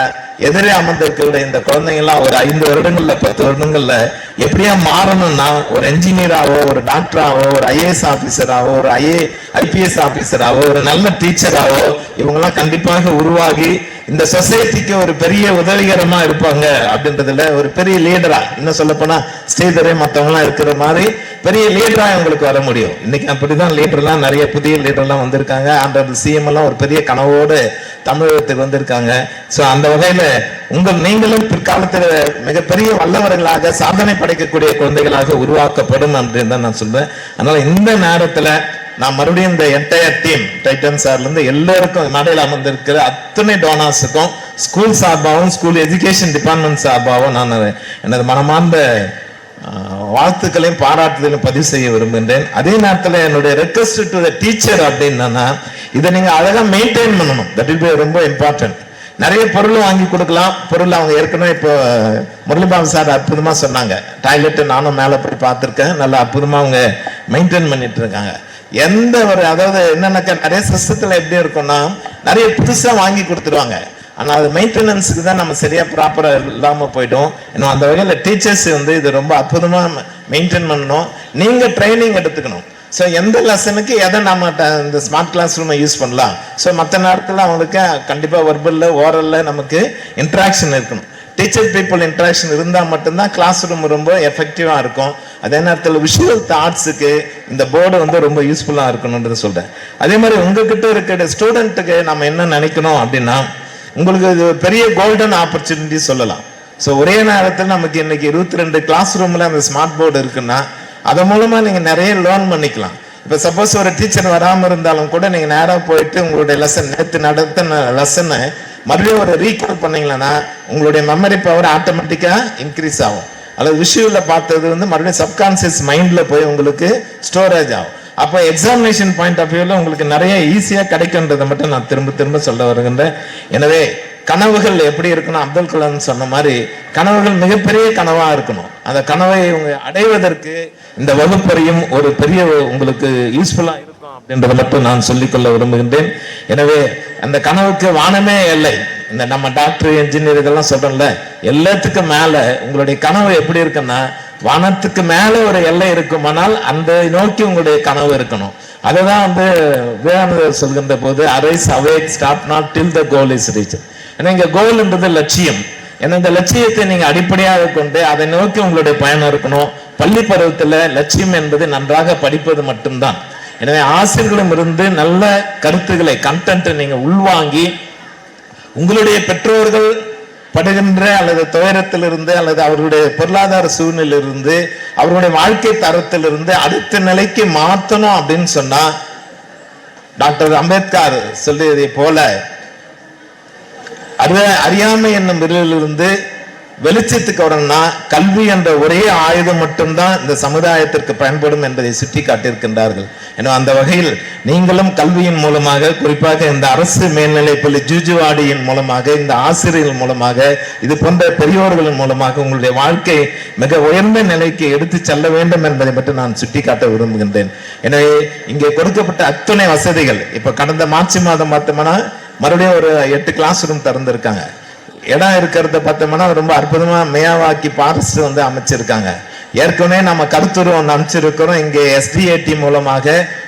Speaker 12: எதிரே அமர்ந்திருக்கிற இந்த குழந்தைங்க எல்லாம் ஒரு 5 வருடங்கள்ல 10 வருடங்கள்ல எப்படியா மாறணும்னா, ஒரு என்ஜினியராவோ, ஒரு டாக்டராவோ, ஒரு ஐஏஎஸ் ஆபீசராவோ, ஒரு ஐபிஎஸ் ஆபீசராவோ, ஒரு நல்ல டீச்சராவோ இவங்கெல்லாம் கண்டிப்பாக உருவாகி இந்த சொசைட்டிக்கு ஒரு பெரிய உதவிகரமா இருப்பாங்க அப்படின்றதுல ஒரு பெரிய லீடரா, இன்னும் சொல்ல போனா ஸ்ரீதரே மத்தவங்க எல்லாம் இருக்கிற மாதிரி பெரிய லீடரா இவங்களுக்கு வர முடியும். இன்னைக்கு அப்படிதான் லீடர்லாம் நிறைய புதிய லீடர்லாம் வந்திருக்காங்க. அந்த சிஎம் எல்லாம் ஒரு பெரிய கனவோடு தமிழகத்துக்கு வந்திருக்காங்க. ஸோ அந்த வகையில நீங்களும் பிற்காலத்தில் மிகப்பெரிய வல்லவர்களாக சாதனை படைக்கக்கூடிய குழந்தைகளாக உருவாக்கப்படும் அப்படின்னு தான் நான் சொல்றேன். அதனால இந்த நேரத்துல நான் மறுபடியும் இந்த என்டையர் டீம் டைட்டன் சார்ல இருந்து எல்லாருக்கும் மேடையில் அமர்ந்திருக்கிற அத்தனை டோனார்ஸுக்கும் ஸ்கூல் சார்பாகவும் ஸ்கூல் எஜுகேஷன் டிபார்ட்மெண்ட் சார்பாகவும் நான் எனது மனமார்ந்த வாழ்த்துக்களையும் பாராட்டுதலையும் பதிவு செய்ய விரும்புகின்றேன். அதே நேரத்தில் என்னுடைய ரெக்வெஸ்ட் டு த டீச்சர் அப்படின்னா, இதை நீங்க அழகா மெயின்டைன் பண்ணணும். தட் வில் பி ரொம்ப இம்பார்ட்டன்ட். நிறைய பொருள் வாங்கி கொடுக்கலாம். பொருள் அவங்க ஏற்கனவே இப்போ முரளிபாபு சார் அற்புதமா சொன்னாங்க. டாய்லெட் நானும் மேலே போய் பார்த்துருக்கேன். நல்லா அற்புதமா அவங்க மெயின்டைன் பண்ணிட்டு இருக்காங்க. எந்த ஒரு அதாவது என்னன்னாக்கா, நிறைய சிஸ்டத்துல எப்படி இருக்கும்னா, நிறைய புதுசா வாங்கி கொடுத்துருவாங்க. ஆனால் அது மெயின்டெனன்ஸுக்கு தான் நம்ம சரியா ப்ராப்பரா இல்லாம போயிட்டோம். இன்னும் அந்த வகையில் டீச்சர்ஸ் இது ரொம்ப அற்புதமா மெயின்டைன் பண்ணணும். நீங்க ட்ரைனிங் எடுத்துக்கணும். ஸோ எந்த லெசனுக்கு எதை நம்ம இந்த ஸ்மார்ட் கிளாஸ் ரூமை யூஸ் பண்ணலாம். ஸோ மற்ற நேரத்தில் அவங்களுக்கு கண்டிப்பாக வெர்பல்ல ஓரல்ல நமக்கு இன்ட்ராக்ஷன் இருக்கணும். டீச்சர் பீப்புள் இன்ட்ராக்ஷன் இருந்தால் மட்டும்தான் கிளாஸ் ரூம் ரொம்ப எஃபெக்டிவாக இருக்கும். அதே நேரத்தில் விஷுவல் தாட்ஸுக்கு இந்த போர்டு ரொம்ப யூஸ்ஃபுல்லாக இருக்கணும்னு சொல்கிறேன். அதே மாதிரி உங்ககிட்ட இருக்கிற ஸ்டூடெண்ட்டுக்கு நம்ம என்ன நினைக்கணும் அப்படின்னா, உங்களுக்கு இது பெரிய கோல்டன் ஆப்பர்ச்சுனிட்டி சொல்லலாம். ஸோ ஒரே நேரத்தில் நமக்கு இன்னைக்கு 22 கிளாஸ் ரூமில் அந்த ஸ்மார்ட் போர்டு இருக்குன்னா, அதன் மூலமாக நீங்கள் நிறைய லேர்ன் பண்ணிக்கலாம். இப்போ சப்போஸ் ஒரு டீச்சர் வராமல் இருந்தாலும் கூட நீங்கள் நேராக போயிட்டு உங்களுடைய நேற்று நடத்தின லெசனை மறுபடியும் ஒரு ரீகால் பண்ணீங்களன்னா உங்களுடைய மெமரி பவர் ஆட்டோமேட்டிக்காக இன்க்ரீஸ் ஆகும். அல்லது விஷுவலில் பார்த்தது மறுபடியும் சப்கான்சியஸ் மைண்டில் போய் உங்களுக்கு ஸ்டோரேஜ் ஆகும். அப்போ எக்ஸாமினேஷன் பாயிண்ட் ஆஃப் வியூவில் உங்களுக்கு நிறைய ஈஸியாக கிடைக்குன்றதை மட்டும் நான் திரும்ப திரும்ப சொல்ல வருகின்றேன். எனவே கனவுகள் எப்படி இருக்கணும், அப்துல் கலாம் சொன்ன மாதிரி கனவுகள் மிகப்பெரிய கனவா இருக்கணும். அந்த கனவை அடைவதற்கு இந்த வகுப்பறையும் ஒரு பெரிய உங்களுக்கு யூஸ்ஃபுல்லா இருக்கும் அப்படின்றத மட்டும் நான் சொல்லிக்கொள்ள விரும்புகின்றேன். எனவே அந்த கனவுக்கு வானமே இல்லை. இந்த நம்ம டாக்டர் இன்ஜினியர் இதெல்லாம் சொல்றோம்ல, எல்லாத்துக்கும் மேல உங்களுடைய கனவு எப்படி இருக்குன்னா, வானத்துக்கு மேல ஒரு எல்லை இருக்குமானால் அந்த நோக்கி உங்களுடைய கனவு இருக்கணும். அதுதான் விவேகானந்தர் சொல்கின்ற போது, arise awake stop not till the goal is reach. ஏன்னா இங்க கோல்ன்றது லட்சியம். ஏன்னா இந்த லட்சியத்தை நீங்க அடிப்படையாக கொண்டு அதை நோக்கி உங்களுடைய பயணம் இருக்கணும். பள்ளி பருவத்துல லட்சியம் என்பது நன்றாக படிப்பது மட்டும்தான். எனவே ஆசிரியர்களும் இருந்து நல்ல கருத்துக்களை கண்டென்ட் நீங்க உள்வாங்கி உங்களுடைய பெற்றோர்கள் படுகின்ற அல்லது துயரத்திலிருந்து அல்லது அவர்களுடைய பொருளாதார சூழ்நிலையிலிருந்து அவருடைய வாழ்க்கை தரத்திலிருந்து அடுத்த நிலைக்கு மாற்றணும் அப்படின்னு சொன்னா, டாக்டர் அம்பேத்கர் சொல்லியதை போல அறியாமை என்னும் விரலிலிருந்து வெளிச்சத்துக்கு வரணும்னா கல்வி என்ற ஒரே ஆயுதம் மட்டும்தான் இந்த சமுதாயத்திற்கு பயன்படும் என்பதை சுட்டி காட்டியிருக்கின்றார்கள். எனவே அந்த வகையில் நீங்களும் கல்வியின் மூலமாக, குறிப்பாக இந்த அரசு மேல்நிலைப்பள்ளி ஜூஜுவாடியின் மூலமாக, இந்த ஆசிரியர்கள் மூலமாக, இது போன்ற பெரியோர்களின் மூலமாக உங்களுடைய வாழ்க்கை மிக உயர்ந்த நிலைக்கு எடுத்து செல்ல வேண்டும் என்பதை மட்டும் நான் சுட்டி காட்ட விரும்புகின்றேன். எனவே இங்கே கொடுக்கப்பட்ட அத்தனை வசதிகள், இப்ப கடந்த மார்ச் மாதம் பார்த்தோம்னா மறுபடியும் ஒரு 8 கிளாஸ் ரூம் திறந்திருக்காங்க. இடம் இருக்கிறத பார்த்தோம்னா ரொம்ப அற்புதமா மேயாவாக்கி பாரஸ்ட் அமைச்சிருக்காங்க. ஏற்கனவே நம்ம கருத்துருவம் அமைச்சிருக்கிறோம். இங்கே SDAT மூலமாக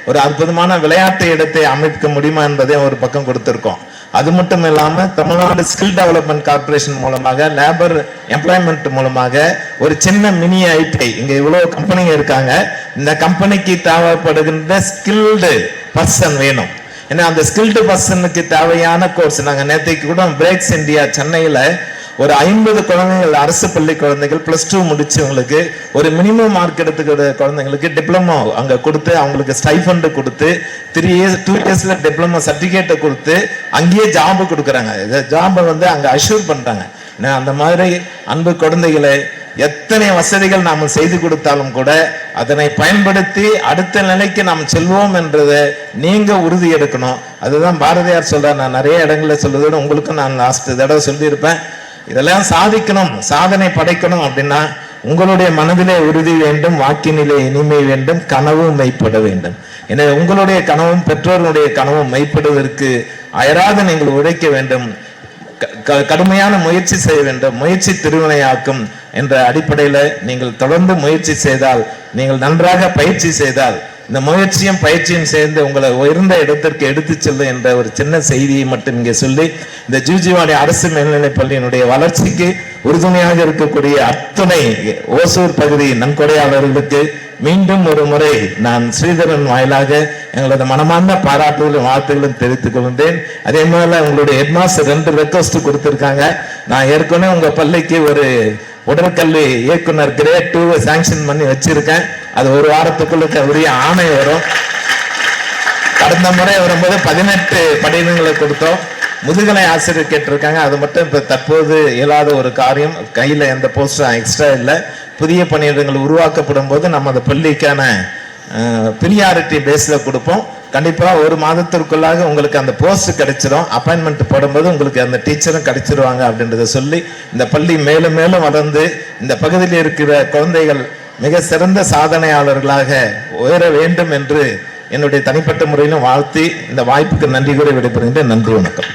Speaker 12: ஒரு அற்புதமான விளையாட்டு இடத்தை அமைக்க முடியுமா என்பதை ஒரு பக்கம் கொடுத்திருக்கோம். அது மட்டும் இல்லாம தமிழ்நாடு ஸ்கில் டெவலப்மெண்ட் கார்பரேஷன் மூலமாக லேபர் எம்ப்ளாய்மெண்ட் மூலமாக ஒரு சின்ன மினி ஐடி, இங்க இவ்வளவு கம்பெனிங்க இருக்காங்க, இந்த கம்பெனிக்கு தேவைப்படுகின்ற ஸ்கில்டு பர்சன் வேணும். ஏன்னா அந்த ஸ்கில்டு பர்சனுக்கு தேவையான கோர்ஸ் நாங்க நேற்றைக்கு கூட பிரேக்ஸ் இந்தியா சென்னையில ஒரு 50 குழந்தைகள், அரசு பள்ளி குழந்தைகள் +2 முடிச்சவங்களுக்கு ஒரு மினிமம் மார்க் எடுத்துக்கிற குழந்தைங்களுக்கு டிப்ளமோ அங்க கொடுத்து அவங்களுக்கு ஸ்டைஃபண்ட் கொடுத்து 2 இயர்ஸ்ல டிப்ளமோ சர்டிபிகேட்டை கொடுத்து அங்கேயே ஜாப் கொடுக்குறாங்க. ஜாபை வந்து அங்க அஷ்யூர் பண்றாங்க. அந்த மாதிரி அன்பு குழந்தைகளை எத்தனை வசதிகள் நாம் செய்து கொடுத்தாலும் கூட அதனை பயன்படுத்தி அடுத்த நிலைக்கு நாம் செல்வோம் என்றதை நீங்க உறுதி எடுக்கணும். அதுதான் பாரதியார் சொல்றார். நான் நிறைய இடங்களில் சொல்றதோட உங்களுக்கும் நான் லாஸ்ட் தடவை சொல்லியிருப்பேன். இதெல்லாம் சாதிக்கணும், சாதனை படைக்கணும் அப்படின்னா உங்களுடைய மனதிலே உறுதி வேண்டும், வாக்கினிலே இனிமை வேண்டும், கனவு மெய்ப்பட வேண்டும். எனவே உங்களுடைய கனவும் பெற்றோர்களுடைய கனவும் மெய்ப்படுவதற்கு அயராத நீங்கள் உழைக்க வேண்டும், கடுமையான முயற்சி செய்ய வேண்டும். முயற்சி திருவினையாக்கும் என்ற அடிப்படையில் நீங்கள் தொடர்ந்து முயற்சி செய்தால், நீங்கள் நன்றாக பயிற்சி செய்தால், இந்த முயற்சியும் பயிற்சியும் சேர்ந்து உங்களை உயர்ந்த இடத்திற்கு எடுத்து செல்லும் என்ற ஒரு சின்ன செய்தியை மட்டும் இங்கே சொல்லி, இந்த ஜூஜிவாடி அரசு மேல்நிலைப் பள்ளியினுடைய வளர்ச்சிக்கு உறுதுணையாக இருக்கக்கூடிய அத்துணை ஓசூர் பகுதி நன்கொடையாளர்களுக்கு மீண்டும் ஒரு முறை நான் ஸ்ரீதரன் வாயிலாக எங்களது மனமார்ந்த பாராட்டுகளும் வாழ்த்துகளும் தெரிவித்துக் கொள்கின்றேன். அதே மாதிரி உங்களுடைய ஹெட்மாஸ்டர் 2 ரெக்வஸ்ட் கொடுத்திருக்காங்க. நான் ஏற்கனவே உங்க பள்ளிக்கு ஒரு உடற்கல்வி இயக்குனர் கிரேட் 2 சாங்ஷன் பண்ணி வச்சிருக்கேன். அது ஒரு வாரத்துக்குள்ள உரிய ஆணை வரும். கடந்த முறை வரும்போது 18 படிவங்களை கொடுத்தோம். முதுகலை ஆசிரியர் கேட்டிருக்காங்க. அது மட்டும் இப்ப தற்போது இயலாத ஒரு காரியம். கையில எந்த போஸ்டும் எக்ஸ்ட்ரா இல்லை. புதிய பணியிடங்கள் உருவாக்கப்படும் போது நம்ம அந்த பள்ளிக்கான பிரியாரிட்டி பேஸ்ல கொடுப்போம். கண்டிப்பா ஒரு மாதத்திற்குள்ளாக உங்களுக்கு அந்த போஸ்ட் கிடைச்சிடும். அப்பாயின்மெண்ட் போடும்போது உங்களுக்கு அந்த டீச்சரும் கிடைச்சிருவாங்க அப்படின்றத சொல்லி இந்த பள்ளி மேலும் மேலும் வளர்ந்து இந்த பகுதியில் இருக்கிற குழந்தைகள் மிக சிறந்த சாதனையாளர்களாக உயர வேண்டும் என்று என்னுடைய தனிப்பட்ட முறையிலும் வாழ்த்தி இந்த வாய்ப்புக்கு நன்றி கூறி விடைபெறுகின்றேன். நன்றி, வணக்கம்.